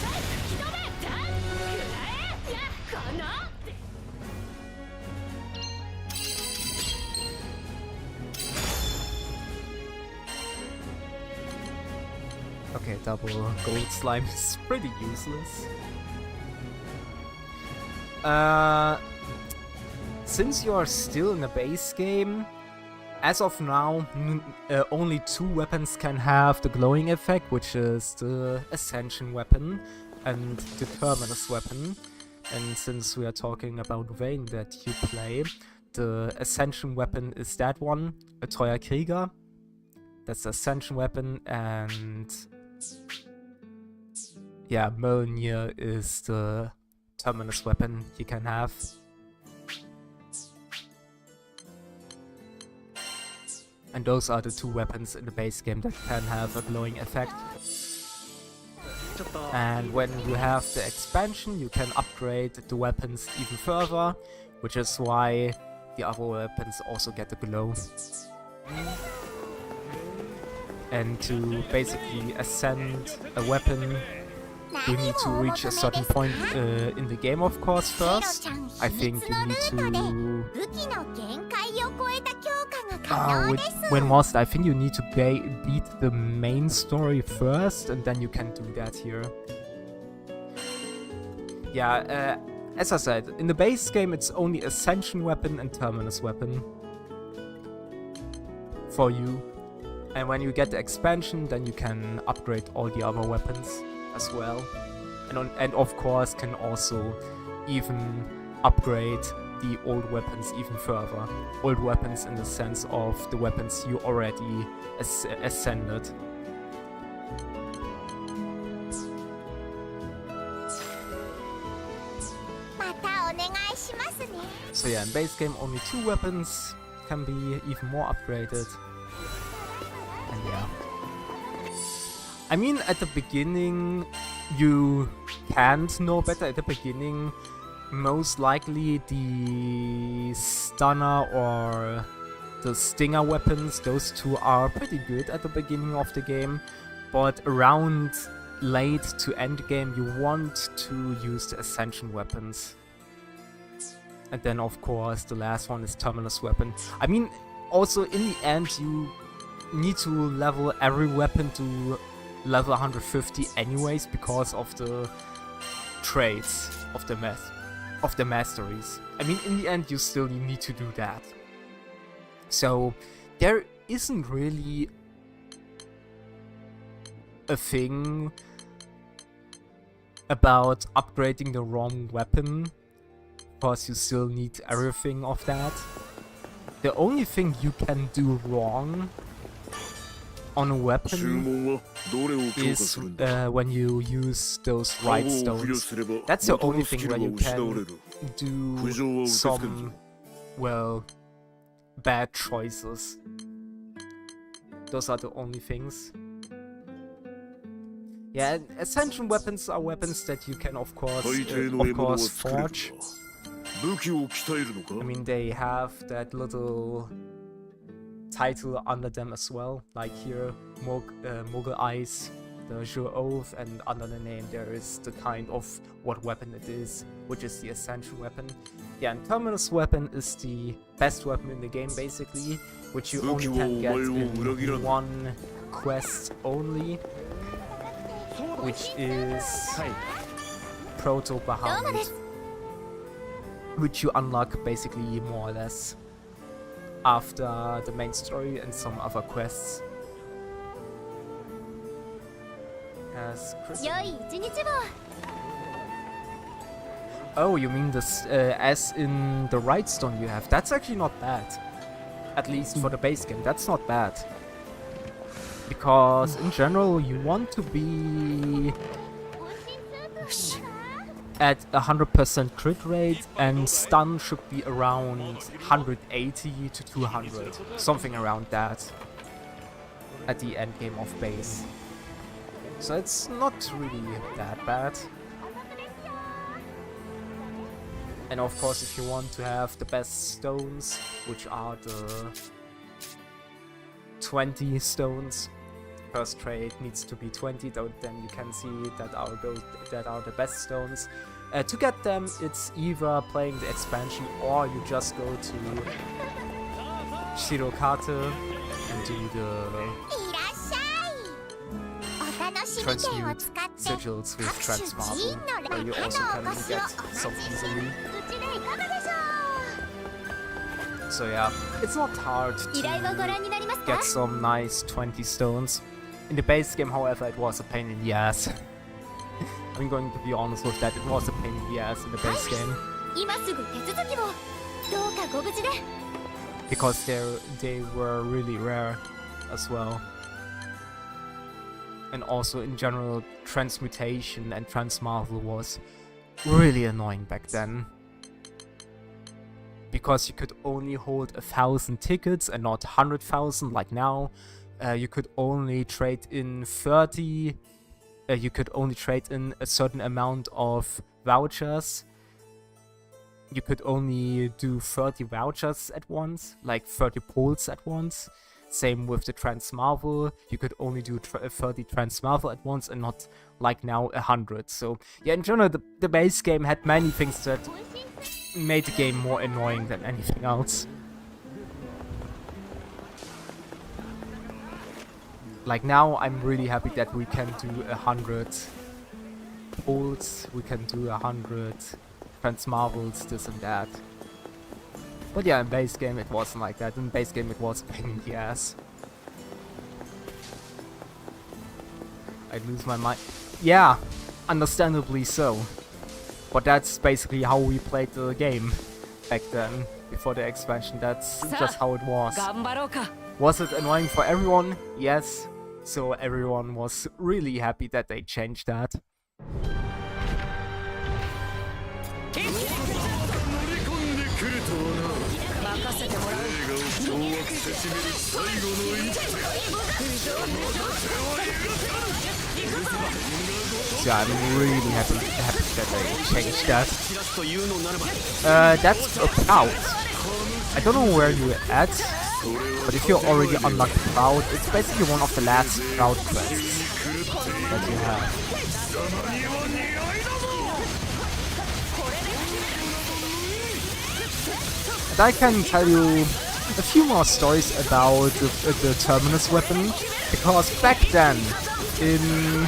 Okay, double gold slime is pretty useless. Since you are still in the base game, as of now, only 2 weapons can have the glowing effect, which is the Ascension weapon and the Terminus weapon. And since we are talking about Vayne that you play, the Ascension weapon is that one, a Treuer Krieger. That's the Ascension weapon, and yeah, Mjolnir is the Terminus weapon you can have. And those are the 2 weapons in the base game that can have a glowing effect. And when you have the expansion, you can upgrade the weapons even further, which is why the other weapons also get the glow. And to basically ascend a weapon, you need to reach a certain point in the game, of course, first. I think you need to... when was it? I think you need to beat the main story first, and then you can do that here. Yeah, as I said, in the base game it's only Ascension weapon and Terminus weapon for you. And when you get the expansion, then you can upgrade all the other weapons as well. And of course can also even upgrade the old weapons even further. Old weapons in the sense of the weapons you already ascended. So yeah, in base game only 2 weapons can be even more upgraded. And yeah. I mean, at the beginning, you can't know better. At the beginning, most likely the stunner or the stinger weapons, those 2 are pretty good at the beginning of the game. But around late to endgame, you want to use the Ascension weapons. And then, of course, the last one is Terminus weapon. I mean, also in the end, you need to level every weapon to level 150 anyways, because of the traits of the masteries. I mean, in the end, you still need to do that. So there isn't really a thing about upgrading the wrong weapon, because you still need everything of that. The only thing you can do wrong on a weapon is when you use those right stones. That's the only thing where you can do some, well, bad choices. Those are the only things. Yeah, Ascension weapons are weapons that you can of course forge. I mean, they have that little title under them as well, like here, Mogul Eyes, the Jure Oath, and under the name there is the kind of what weapon it is, which is the Ascension weapon. Yeah, and Terminus weapon is the best weapon in the game, basically, which you only can get in one quest only, which is Proto Bahamut, which you unlock basically more or less after the main story and some other quests. Oh, you mean this as in the right stone you have? That's actually not bad. At least for the base game, that's not bad. Because in general, you want to be at 100% crit rate, and stun should be around 180 to 200. Something around that. At the end game of base. So it's not really that bad. And of course, if you want to have the best stones, which are the 20 stones, first trade needs to be 20, then you can see that are the best stones. To get them, it's either playing the expansion or you just go to Shirokate and do the transmute sigils with Transmarble, where you also can get some easily. So yeah, it's not hard to get some nice 20 stones. In the base game, however, it was a pain in the ass. I'm going to be honest with that, it was a pain in the ass in the base game. Because they were really rare as well. And also in general, transmutation and Transmarvel was really annoying back then. Because you could only hold 1,000 tickets and not 100,000 like now. You could only trade in 30. You could only trade in a certain amount of vouchers. You could only do 30 vouchers at once, like 30 pulls at once. Same with the Transmarvel. You could only do 30 Transmarvel at once and not like now 100. So yeah, in general, the base game had many things that made the game more annoying than anything else. Like now, I'm really happy that we can do 100 pulls, we can do 100 Transmarvels, this and that. But yeah, in base game it wasn't like that. In base game it was a pain in the ass. I lose my mind. Yeah, understandably so. But that's basically how we played the game back then, before the expansion. That's just how it was. Was it annoying for everyone? Yes. So everyone was really happy that they changed that. So I'm really happy that they changed that. That's a Proud. I don't know where you're at, but if you're already unlocked Proud, it's basically one of the last Proud quests that you have. And I can tell you a few more stories about the Terminus weapon, because back then, in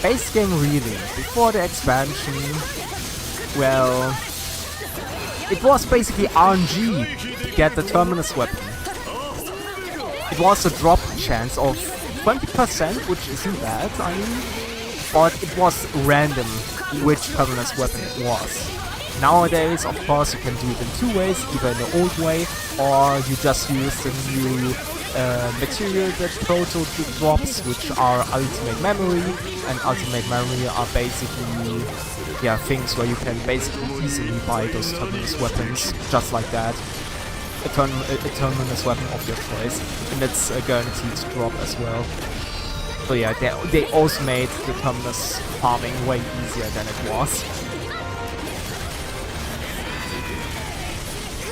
base game Relink, before the expansion, well, it was basically RNG to get the Terminus weapon. It was a drop chance of 20%, which isn't bad, I mean, but it was random which Terminus weapon it was. Nowadays, of course, you can do it in two ways, either in the old way, or you just use the new material that Proto drops, which are Ultimate Memory, and Ultimate Memory are basically, yeah, things where you can basically easily buy those Terminus weapons, just like that. A Terminus weapon of your choice, and it's guaranteed to drop as well. So yeah, they also made the Terminus farming way easier than it was.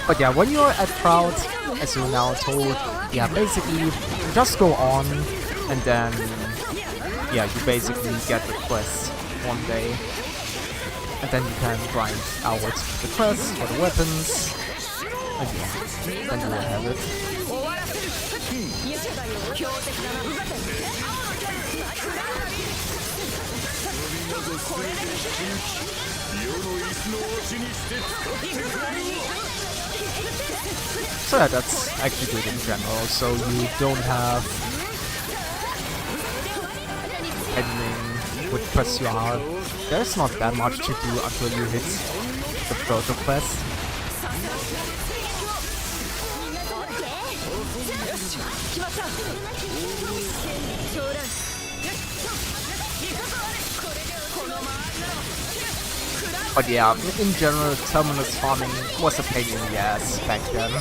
But yeah, when you're at Proud, as you're now told, yeah, basically just go on, and then yeah, you basically get the quest one day, and then you can grind out the quests for the weapons, and yeah, then you will have it. So yeah, that's actually good in general, so you don't have anything which press you hard. There's not that much to do until you hit proto quest. But yeah, in general, terminus farming was a pain in the ass back then.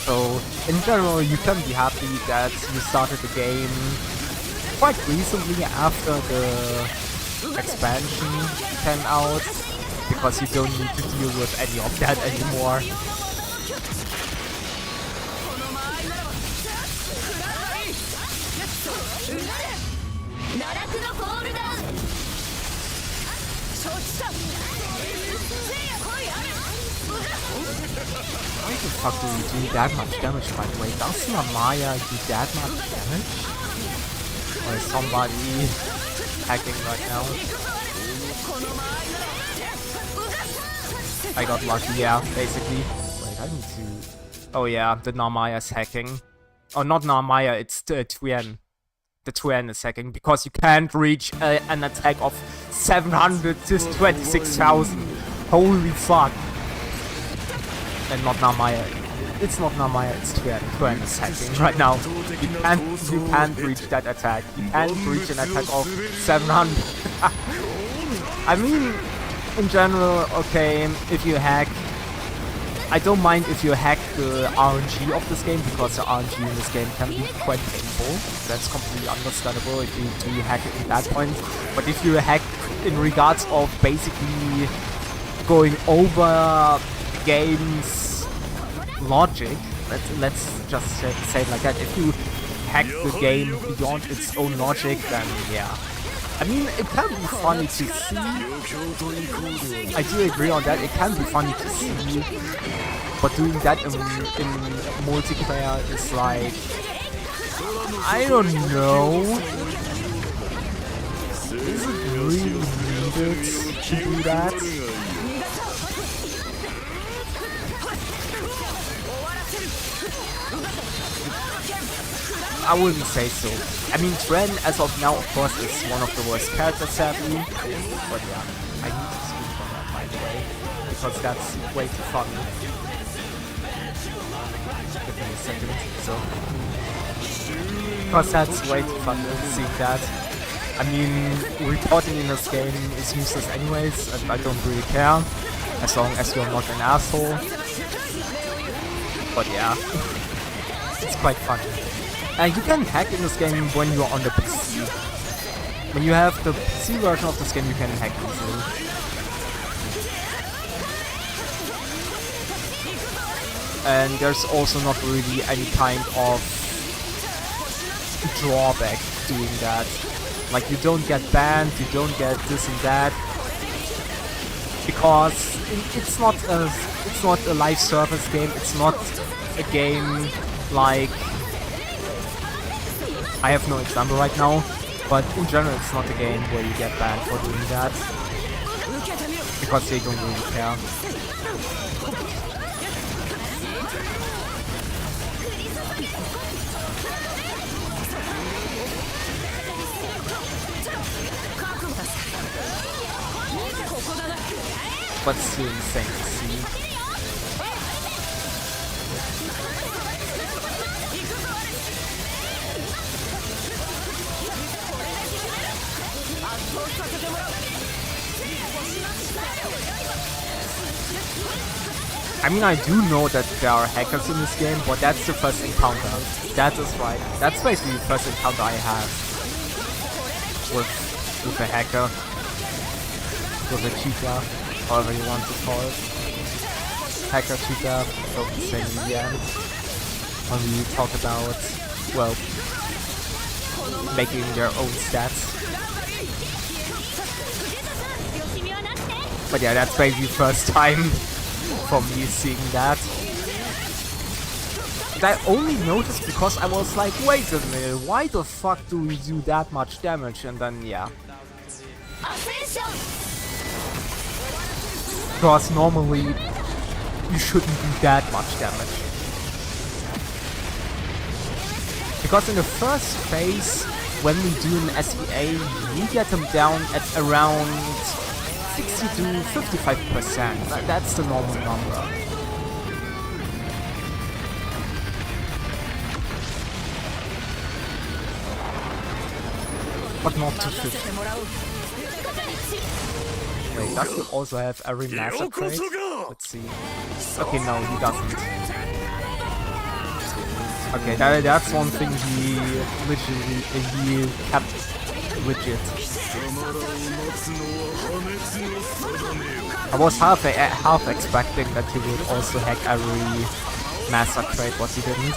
So, in general, you can be happy that you started the game quite recently after the expansion came out, because you don't need to deal with any of that anymore. Why the fuck do you do that much damage, by the way? Does Namaya do that much damage? Or is somebody hacking right now? I got lucky, yeah, basically. Wait, I need to... Oh yeah, the Namaya's hacking. Oh, not Namaya, it's the Tuen. The Tuen is hacking, because you can't reach an attack of 726,000. Holy fuck. And not Namaya. It's not Namaya, it's Tuen. Tuen is hacking right now. You can't reach that attack. You can't reach an attack of 700. I mean, in general, okay, if you hack... I don't mind if you hack the RNG of this game, because the RNG in this game can be quite painful. That's completely understandable if you do hack it at that point. But if you hack in regards of basically going over game's logic, let's just say it like that. If you hack the game beyond its own logic, then yeah. I mean, it can be funny to see. I do agree on that, it can be funny to see. But doing that in multiplayer is like... I don't know. Is it really needed to do that? I wouldn't say so. I mean, Tren, as of now, of course, is one of the worst characters, sadly. But yeah, I need to speak on that, by the way, because that's way too funny. Give me a second, so... Because that's way too funny, seeing that. I mean, reporting in this game is useless anyways, and I don't really care, as long as you're not an asshole. But yeah, it's quite funny. You can hack in this game when you're on the PC. When you have the PC version of this game, you can hack easily. And there's also not really any kind of drawback doing that. Like, you don't get banned, you don't get this and that, because it's not a live service game. It's not a game like... I have no example right now, but in general it's not a game where you get banned for doing that, because they don't really care. But still insane to see. I mean, I do know that there are hackers in this game, but that's the first encounter. That is right. That's basically the first encounter I have with a hacker. With a cheater, however you want to call it. Hacker, cheater, both the same in the end. When we talk about, well, making their own stats. But yeah, that's basically the first time for me seeing that. And I only noticed because I was like, wait a minute, why the fuck do we do that much damage? And then, yeah. Because normally, you shouldn't do that much damage. Because in the first phase, when we do an SVA, we get them down at around 60 to 55%. That's the normal number. But not to 50. Wait, does he also have every master trait? Let's see. Okay, no, he doesn't. Okay, that's one thing he literally kept legit. I was half expecting that he would also hack every master trait, but he didn't.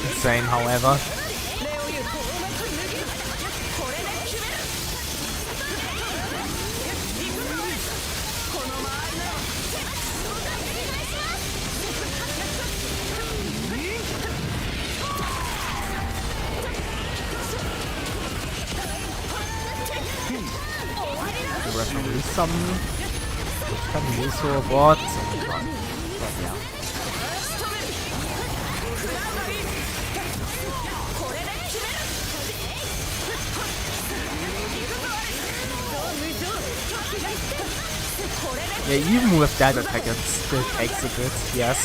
Insane, however. Referee some which can be useful, but yeah. Yeah, even with that attack it still takes a bit, yes.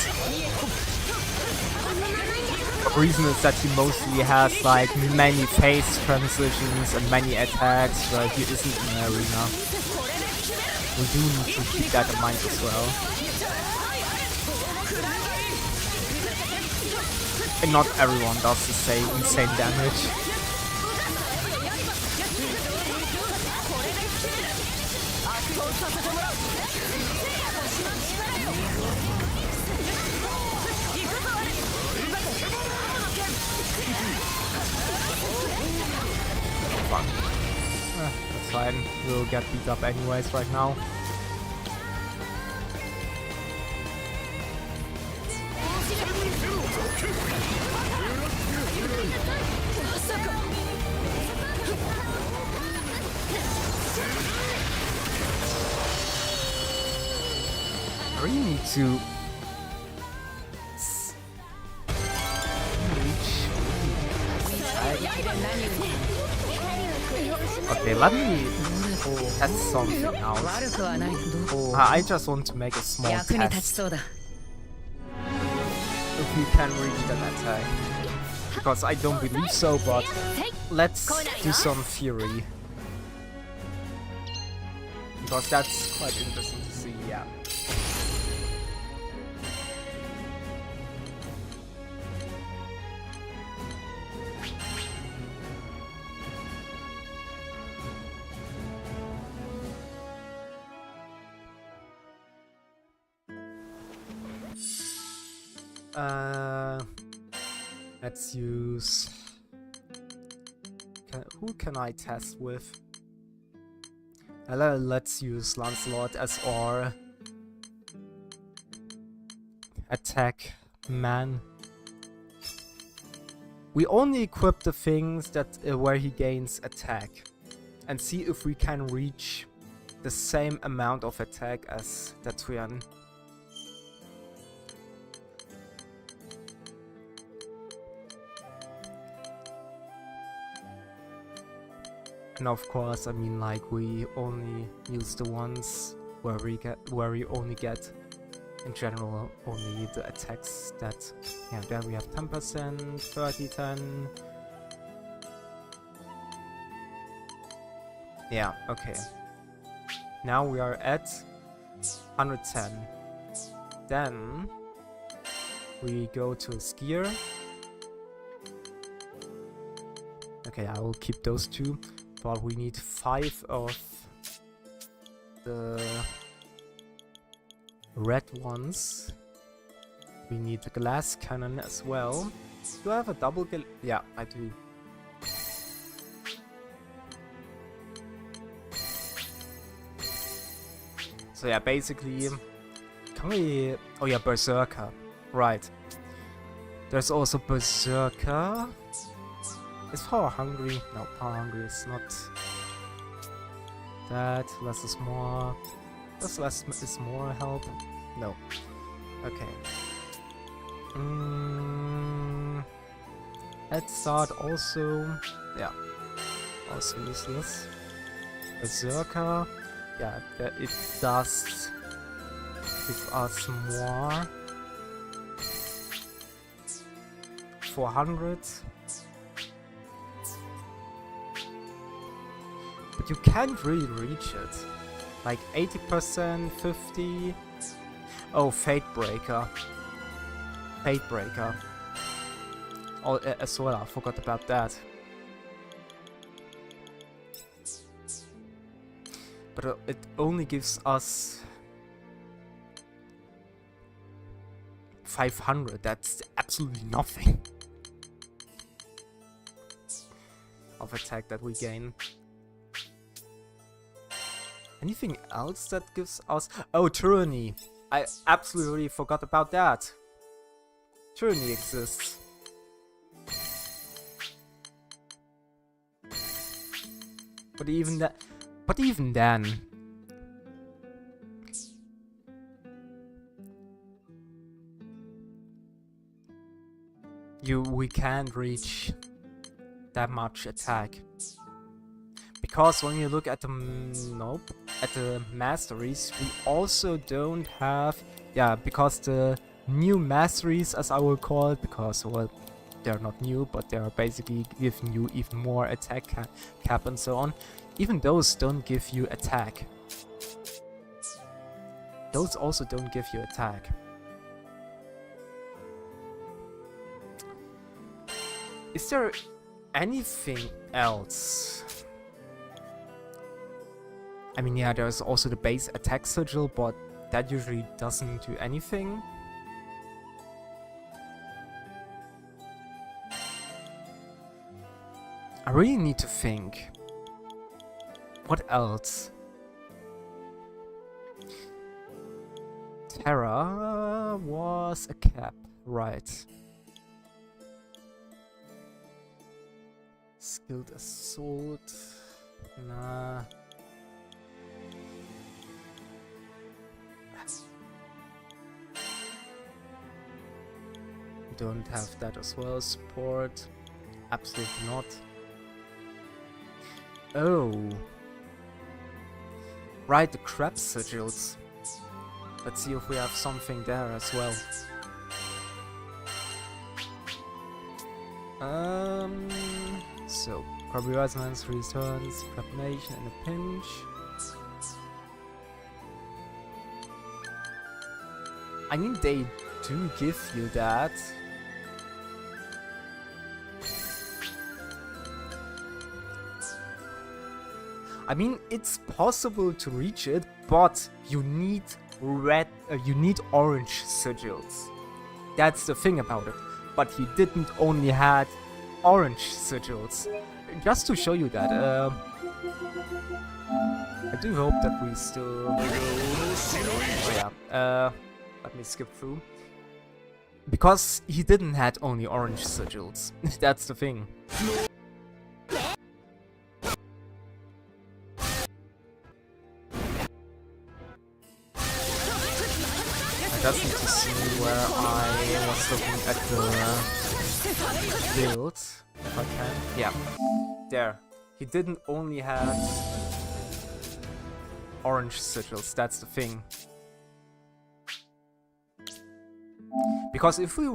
The reason is that he mostly has like many phase transitions and many attacks, right? He isn't in the arena. We do need to keep that in mind as well. And not everyone does the same insane damage. That's fine, we'll get beat up anyways right now. I really need to okay, let me test something else. I just want to make a small test. If we can reach that attack. Because I don't believe so, but let's do some theory. Because that's quite interesting to see, yeah. Let's use... who can I test with? Let's use Lancelot as our attack man. We only equip the things that where he gains attack, and see if we can reach the same amount of attack as Datsuyan. And of course, I mean, like, we only use the ones where we only get, in general, only the attacks that, yeah, there we have 10%, 30, 10. Yeah, okay. Now we are at 110. Then we go to a skier. Okay, I will keep those two. But we need 5 of the red ones. We need the glass cannon as well. Do I have a double yeah, I do. So yeah, basically, can we... oh yeah, Berserker. Right. There's also Berserker. Is power hungry? No, power hungry is not that. Less is more. Less is more help. No. Okay. Head start also. Yeah. Also useless. Berserker. Yeah, it does give us more. 400. But you can't really reach it. Like 80%, 50. Oh, Fate Breaker. Fate Breaker. Oh, as well, I forgot about that. But it only gives us 500. That's absolutely nothing of attack that we gain. Anything else that gives us... Oh, Tyranny. I absolutely forgot about that. Tyranny exists. But even that... But even then... We can't reach that much attack. Because when you look at the... Nope. At the masteries, we also don't have... Yeah, because the new masteries, as I will call it, because, well, they're not new, but they're basically giving you even more attack cap and so on. Even those don't give you attack. Those also don't give you attack. Is there anything else? I mean, yeah, there's also the base attack sigil, but that usually doesn't do anything. I really need to think. What else? Terra was a cap, right. Skilled Assault. Nah. Don't have that as well. Support. Absolutely not. Oh. Right, the crab sigils. Let's see if we have something there as well. So, Crabby Resonance returns Crabnation in a pinch. I mean, they do give you that. I mean, it's possible to reach it, but you need orange sigils. That's the thing about it. But he didn't only had orange sigils. Just to show you that, I do hope that we still... Oh yeah, let me skip through. Because he didn't had only orange sigils. That's the thing. I just need to see where I was looking at the build, if I can. Yeah, there. He didn't only have orange sigils, that's the thing. Because if we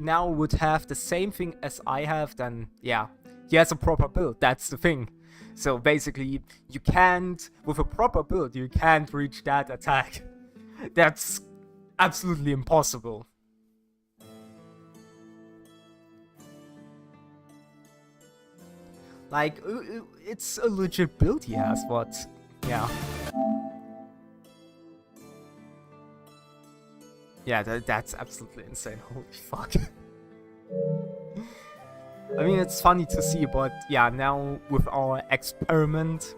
now would have the same thing as I have, then yeah, he has a proper build, that's the thing. So basically, you can't, with a proper build, you can't reach that attack. That's absolutely impossible. Like, it's a legit build he has, but yeah. Yeah, that's absolutely insane. Holy fuck. I mean, it's funny to see, but yeah, now with our experiment,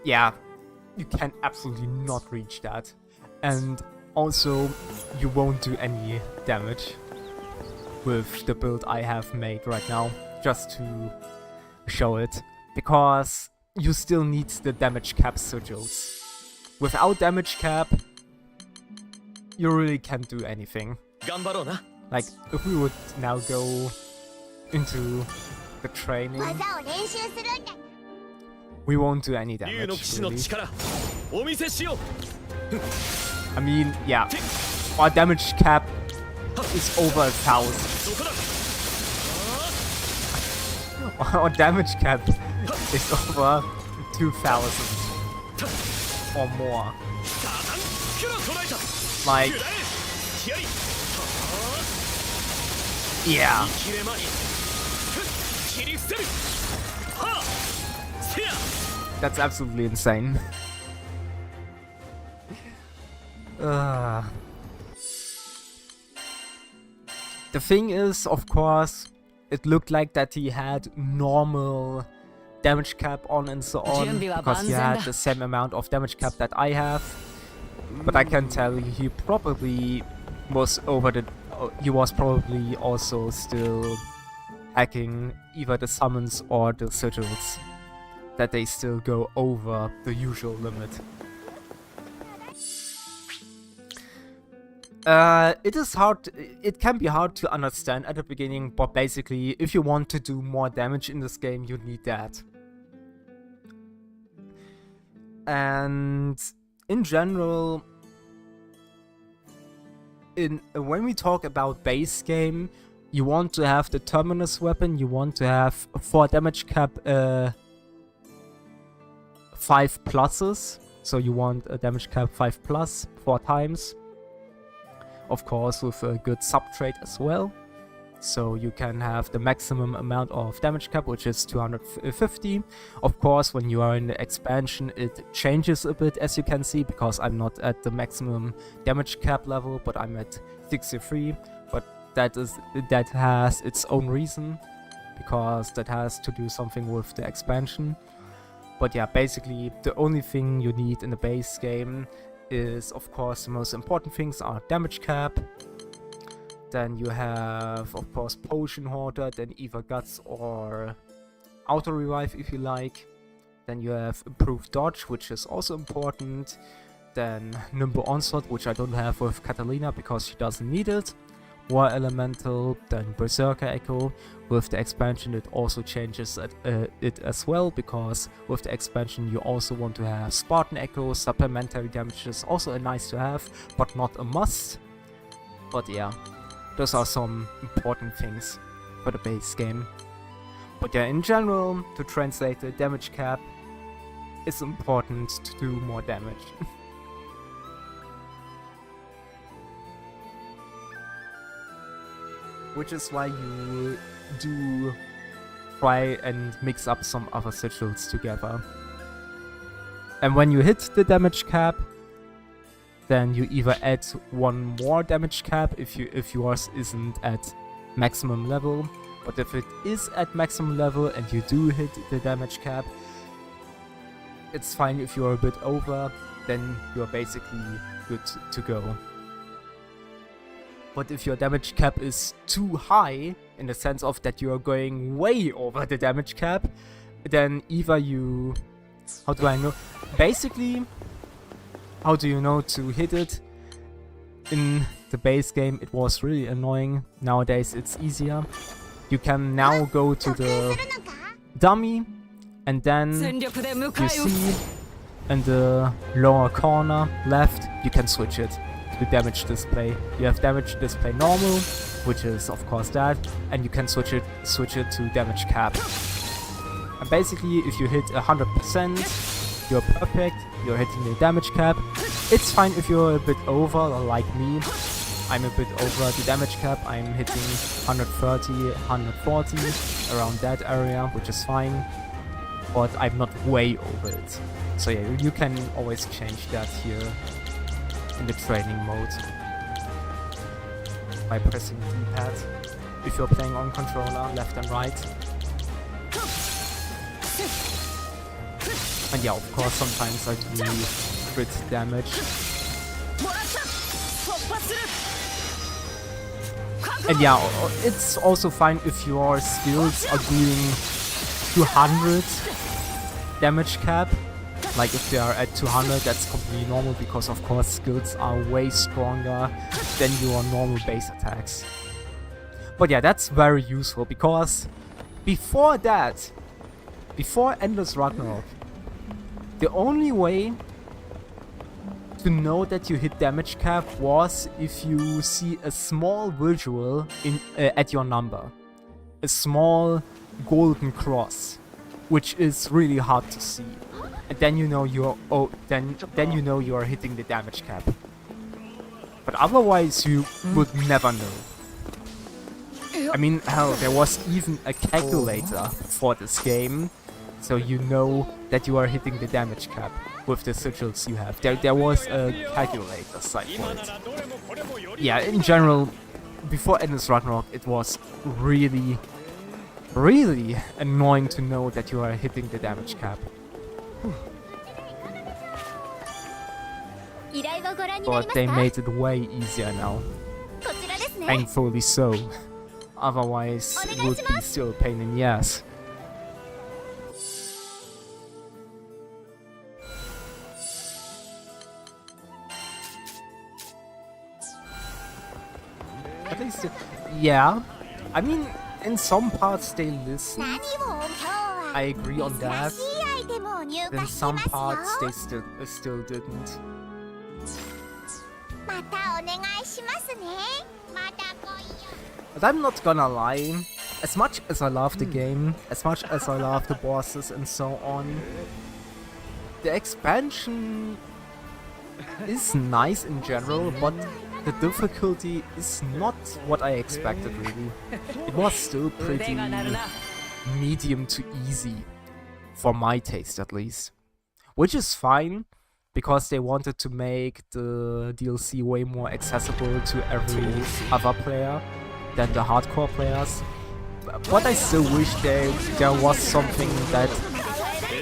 yeah, you can absolutely not reach that. And also, you won't do any damage with the build I have made right now, just to show it. Because you still need the damage cap sigils. Without damage cap, you really can't do anything. Like, if we would now go into the training... we won't do any damage, really. I mean, yeah, our damage cap is over 1,000. Our damage cap is over 2,000 or more. Like, yeah. That's absolutely insane. The thing is, of course, it looked like that he had normal damage cap on and so on, because he had the same amount of damage cap that I have. But I can tell you, he probably was over the... he was probably also still hacking either the summons or the sigils, that they still go over the usual limit. It is hard, it can be hard to understand at the beginning, but basically, if you want to do more damage in this game, you need that. And in general, when we talk about base game, you want to have the terminus weapon, you want to have 4 damage cap, 5 pluses, so you want a damage cap 5 plus 4 times. Of course, with a good sub-trait as well. So you can have the maximum amount of damage cap, which is 250. Of course, when you are in the expansion, it changes a bit, as you can see, because I'm not at the maximum damage cap level, but I'm at 63. But that has its own reason, because that has to do something with the expansion. But yeah, basically, the only thing you need in the base game is, of course, the most important things are damage cap. Then you have, of course, Potion Hoarder, then either Guts or Auto Revive if you like. Then you have Improved Dodge, which is also important. Then Nimble Onslaught, which I don't have with Catalina because she doesn't need it. War Elemental, then Berserker Echo. With the expansion it also changes it as well, because with the expansion you also want to have Spartan Echo. Supplementary damage is also a nice to have, but not a must. But yeah, those are some important things for the base game. But yeah, in general, to translate the damage cap, it's important to do more damage. Which is why you do try and mix up some other sigils together. And when you hit the damage cap, then you either add one more damage cap if yours isn't at maximum level. But if it is at maximum level and you do hit the damage cap, it's fine if you're a bit over, then you're basically good to go. But if your damage cap is too high, in the sense of that you are going way over the damage cap, then either you... How do I know? Basically, how do you know to hit it? In the base game it was really annoying. Nowadays it's easier. You can now go to the dummy, and then you see in the lower corner left, you can switch it to damage display. You have damage display normal, which is of course that, and you can switch it to damage cap. And basically, if you hit 100%, you're perfect. You're hitting the damage cap. It's fine if you're a bit over, like me. I'm a bit over the damage cap. I'm hitting 130, 140, around that area, which is fine. But I'm not way over it. So yeah, you can always change that here in the training mode by pressing the D-pad if you're playing on controller, left and right. And yeah, of course, sometimes I do crit damage. And yeah, it's also fine if your skills are doing 200 damage cap. Like if they are at 200, that's completely normal, because of course skills are way stronger than your normal base attacks. But yeah, that's very useful, because before that, before Endless Ragnarok, The only way to know that you hit damage cap was if you see a small visual at your number. A small golden cross, which is really hard to see. And then you know then you know you are hitting the damage cap. But otherwise you would never know. I mean, hell, there was even a calculator for this game, so you know that you are hitting the damage cap with the sigils you have. There was a calculator site for it. Yeah, in general, before Endless Ragnarok, it was really annoying to know that you are hitting the damage cap. But they made it way easier now. Thankfully so. Otherwise, it would be still a pain in the ass. At least, yeah. I mean, in some parts they listen. I agree on that. In some parts they still didn't. But I'm not gonna lie, as much as I love the game, as much as I love the bosses and so on, the expansion is nice in general, but the difficulty is not what I expected really. It was still pretty medium to easy, for my taste at least. Which is fine, because they wanted to make the DLC way more accessible to every other player than the hardcore players. But I still wish there was something that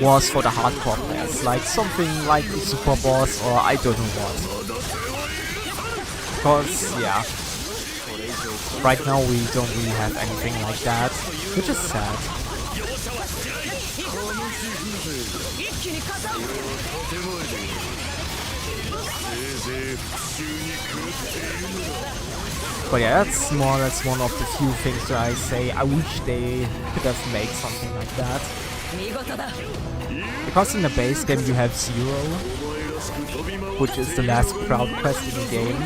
was for the hardcore players, like something like the super boss or I don't know what. Because, yeah, right now we don't really have anything like that, which is sad. But yeah, that's more or less one of the few things that I say I wish they could have made something like that. Because in the base game you have Zero, which is the last crowd quest in the game.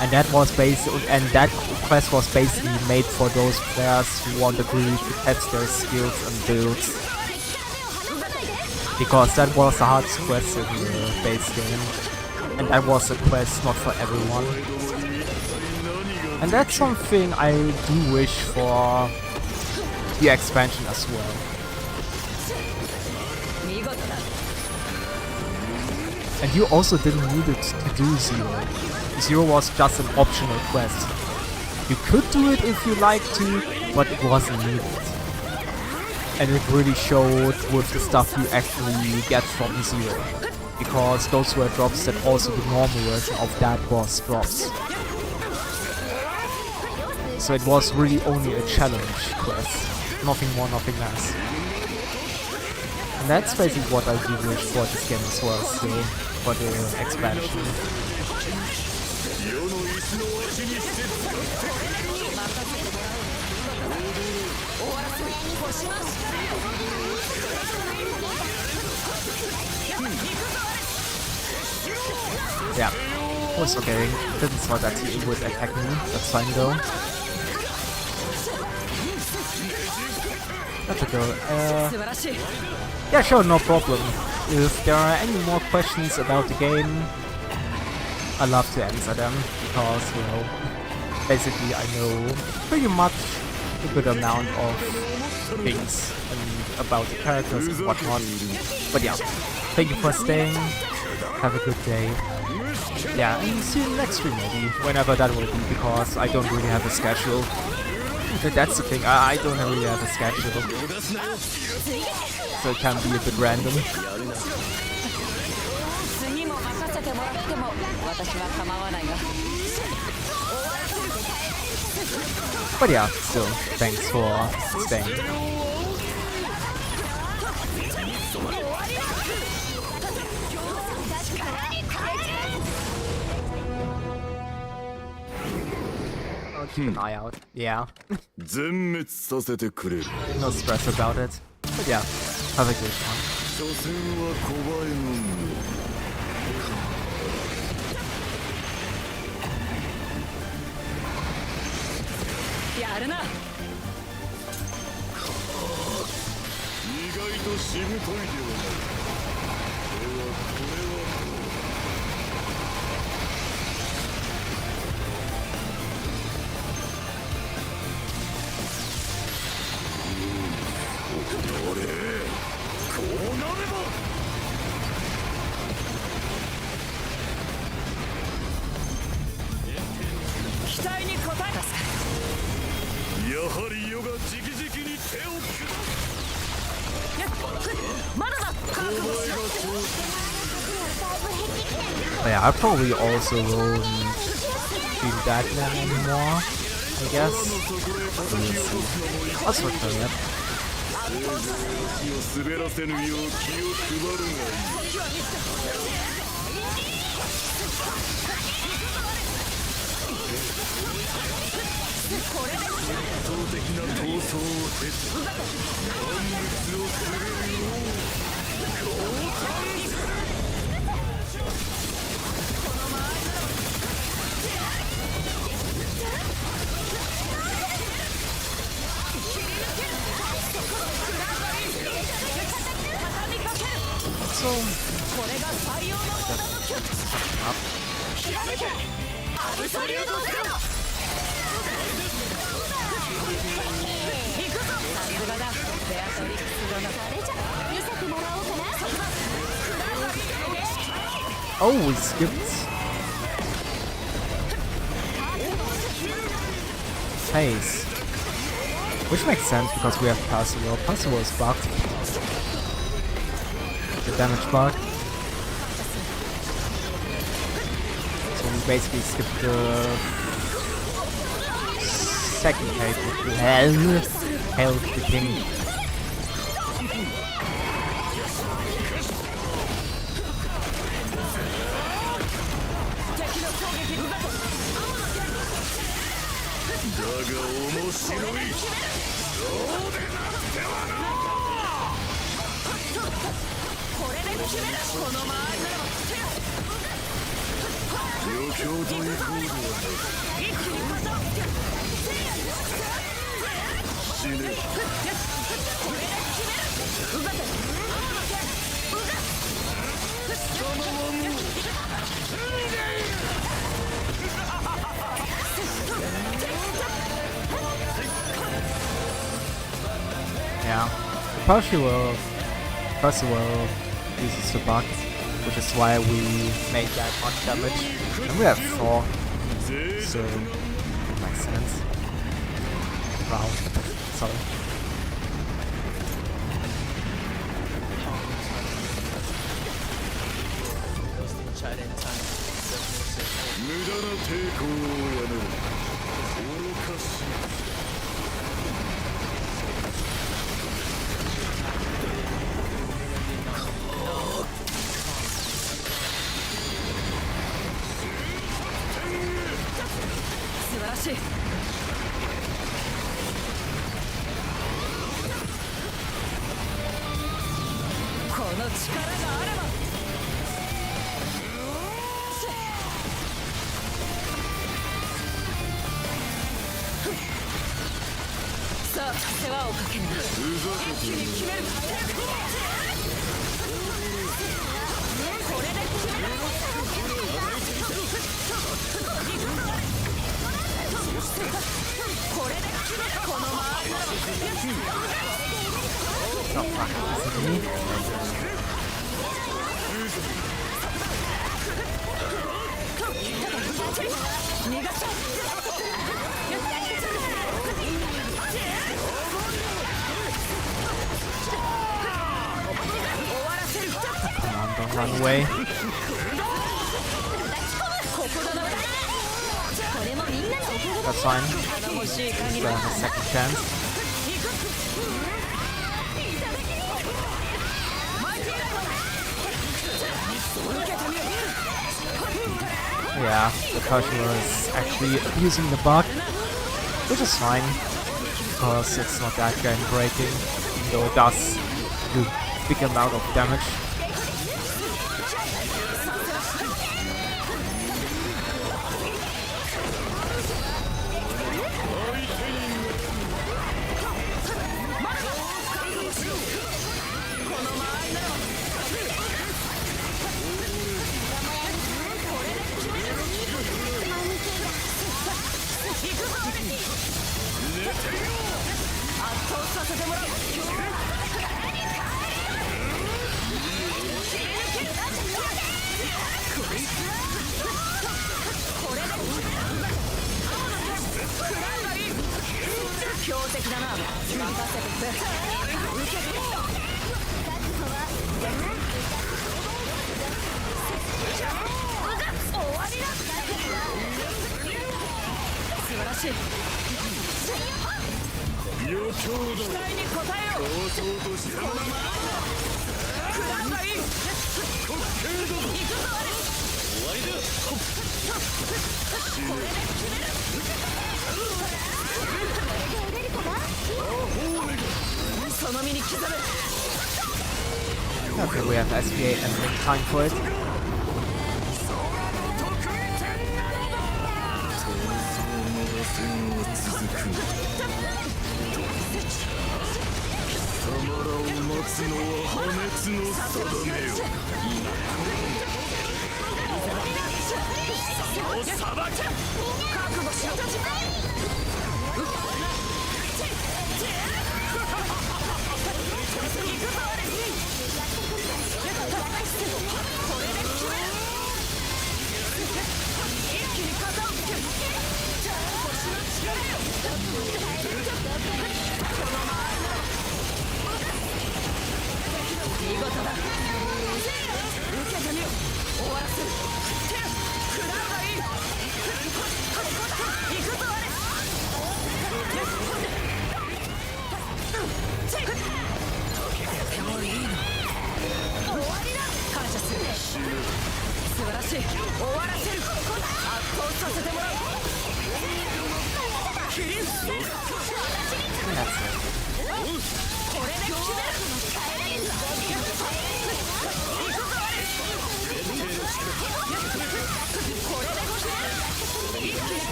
And that quest was basically made for those players who wanted really to test their skills and builds. Because that was the hardest quest in the base game. And that was a quest not for everyone. And that's something I do wish for the expansion as well. And you also didn't need it to do Zero. Zero was just an optional quest. You could do it if you liked to, but it wasn't needed. And it really showed with the stuff you actually get from Zero. Because those were drops that also the normal version of that boss drops. So it was really only a challenge quest. Nothing more, nothing less. And that's basically what I do wish for this game as well, still, for the expansion. Yeah, was okay. Didn't thought that he would attack me. That's fine though. That's a go. Yeah, sure, no problem. If there are any more questions about the game, I love to answer them because, you know, basically I know pretty much a good amount of things and about the characters and whatnot. But yeah, thank you for staying. Have a good day. Yeah, and see you next stream maybe, whenever that will be, because I don't really have a schedule. That's the thing, I don't really have a schedule. So it can be a bit random. But yeah, still, thanks for staying. keep an eye out. Yeah. 全滅させてくれる。 No stress about it. But yeah, have a good one. 所詮は小映えのやるな。意外としぶといではない。ではこれは俺こうなれば期待に応えたさ。やはり余が直々に手を下す。まだだ。覚悟しろ。 But yeah, I probably also won't do that then anymore, I guess. We'll see. I'll switch on it. 気を滑らせぬよう気を配るがいい。圧倒的な闘争を経て万物を告げるようSo, これが採用の技の曲。 ひらめけ。アブソリュートゼロ。行くぞ。さすがだ。ベアトリックス殿。それじゃ見せてもらおうかな。 oh, we skipped. Phase. Which makes sense because we have Percival. Percival is bugged. The damage bug. So we basically skipped the second phase with the Hell the King. Yeah, Percival uses the bug, which is why we made that much damage. And we have 4, so makes sense. Wow, sorry. Run away. That's fine. Just a second chance. Yeah, the person was actually abusing the bug, which is fine, because it's not that game breaking, even though it does do a big amount of damage. Okay, we have SPA and Link time for it.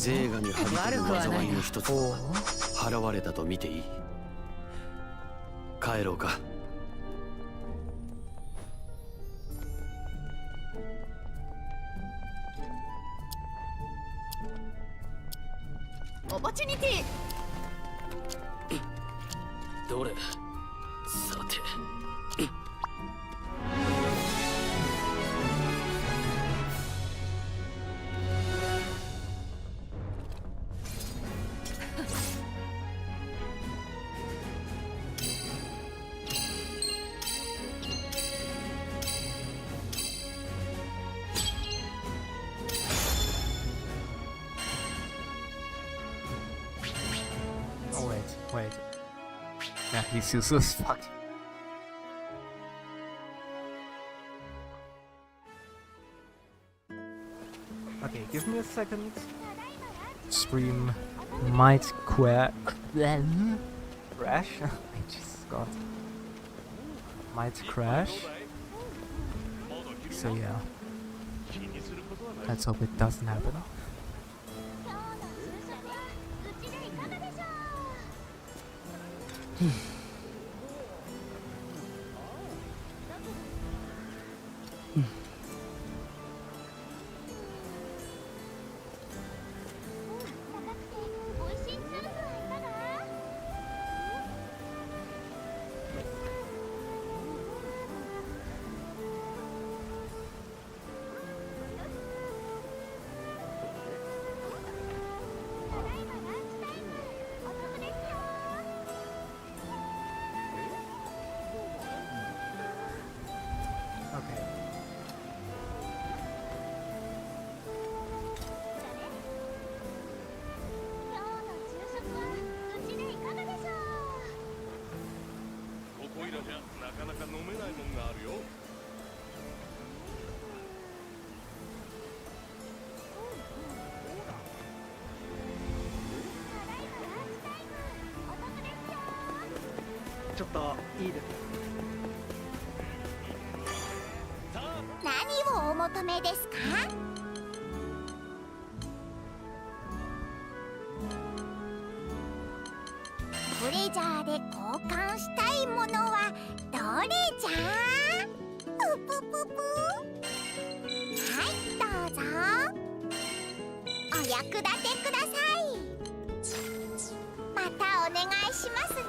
ゼーガにはびこる災いの一つは払われたと見ていい。帰ろうか。オポチュニティ。どれ、さて。Wait. Yeah, he's useless. Fuck. Okay, give me a second. Stream might crash. Jesus God. Might crash. So yeah. Let's hope it doesn't happen. ちょっといいです何をお求めですか？トレジャーで交換したいものはどれじゃ？ぷぷぷぷ。はい、どうぞ。お役立てください。またお願いしますね。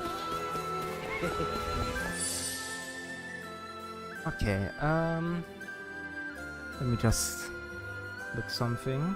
Okay, let me just look something.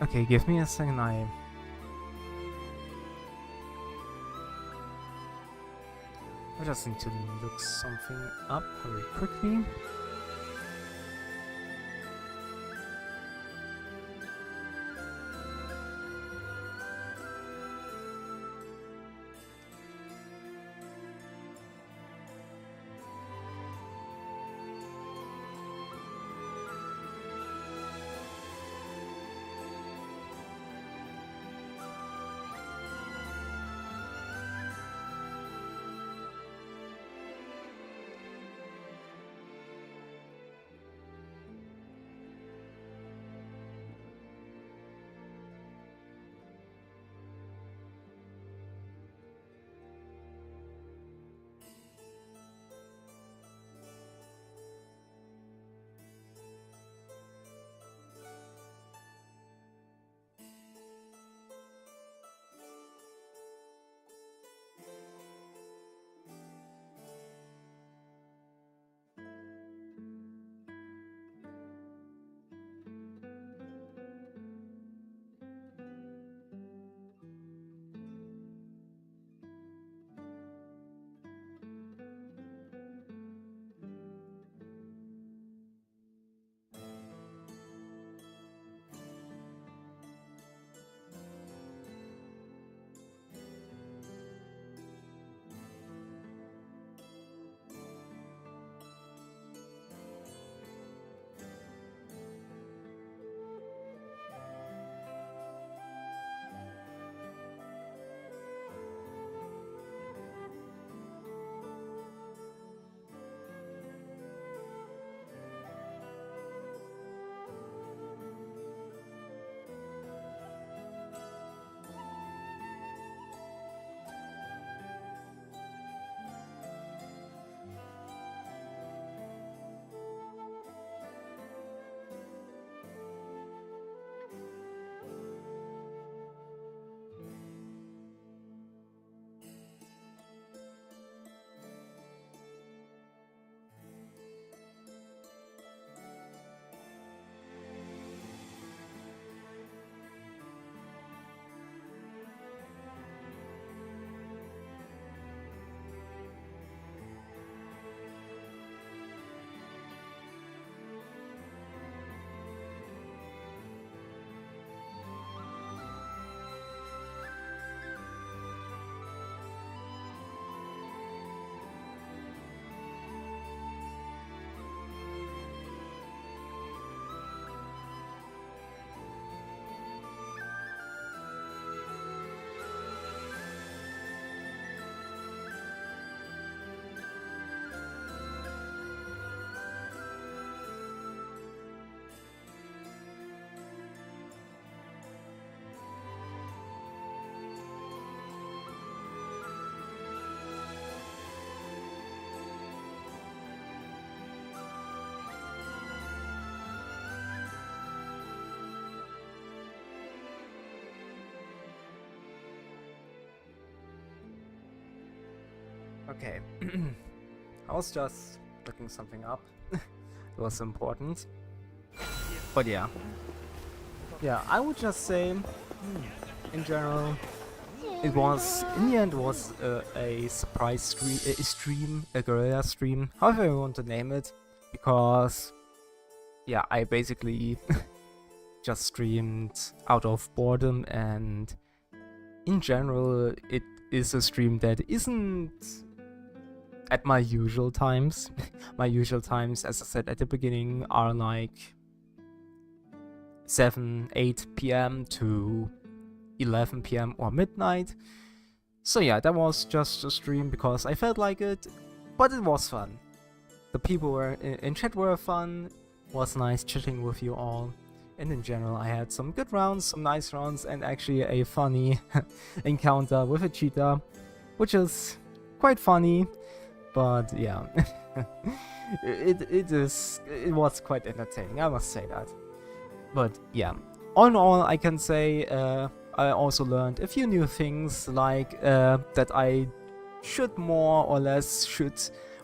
Okay, give me a second. I just need to look something up very quickly. Okay. I was just looking something up. It was important. But yeah. Yeah, I would just say, in general, it was, in the end, was a surprise stream, a guerrilla stream, however you want to name it, because, yeah, I basically just streamed out of boredom, and in general, it is a stream that isn't at my usual times. My usual times, as I said at the beginning, are like 7-8 p.m. to 11 p.m. or midnight. So yeah, that was just a stream because I felt like it, but it was fun. The people were in chat were fun, was nice chatting with you all, and in general I had some good rounds, some nice rounds, and actually a funny encounter with a cheetah, which is quite funny, but yeah, it was quite entertaining, I must say that. But yeah, all in all, I can say I also learned a few new things, like that I should more or less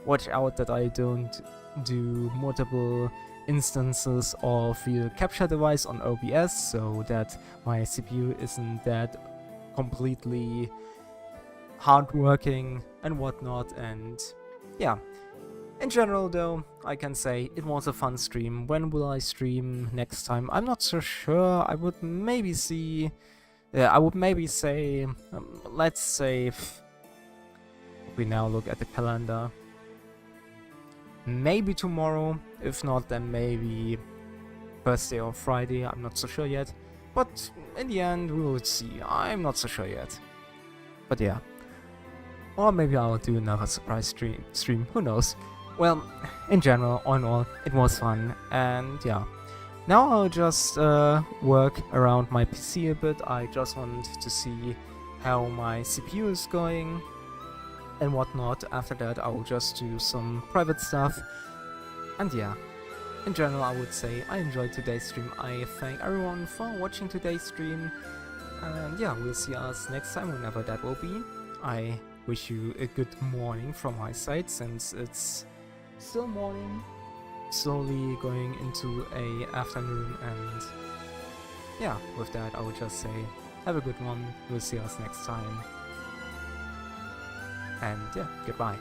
watch out that I don't do multiple instances of the capture device on OBS, so that my CPU isn't that completely hardworking and whatnot. And yeah, in general though, I can say it was a fun stream. When will I stream next time? I'm not so sure. I would maybe say, let's say, if we now look at the calendar, maybe tomorrow. If not, then maybe Thursday or Friday. I'm not so sure yet. But in the end, we will see. I'm not so sure yet. But yeah. Or maybe I'll do another surprise stream. Who knows? Well, in general, all in all, it was fun. And yeah. Now I'll just work around my PC a bit. I just want to see how my CPU is going and whatnot. After that, I will just do some private stuff. And yeah, in general, I would say I enjoyed today's stream. I thank everyone for watching today's stream. And yeah, we'll see us next time, whenever that will be. I wish you a good morning from my side, since it's still morning, slowly going into a afternoon. And yeah, with that, I would just say have a good one. We'll see us next time. And yeah, goodbye.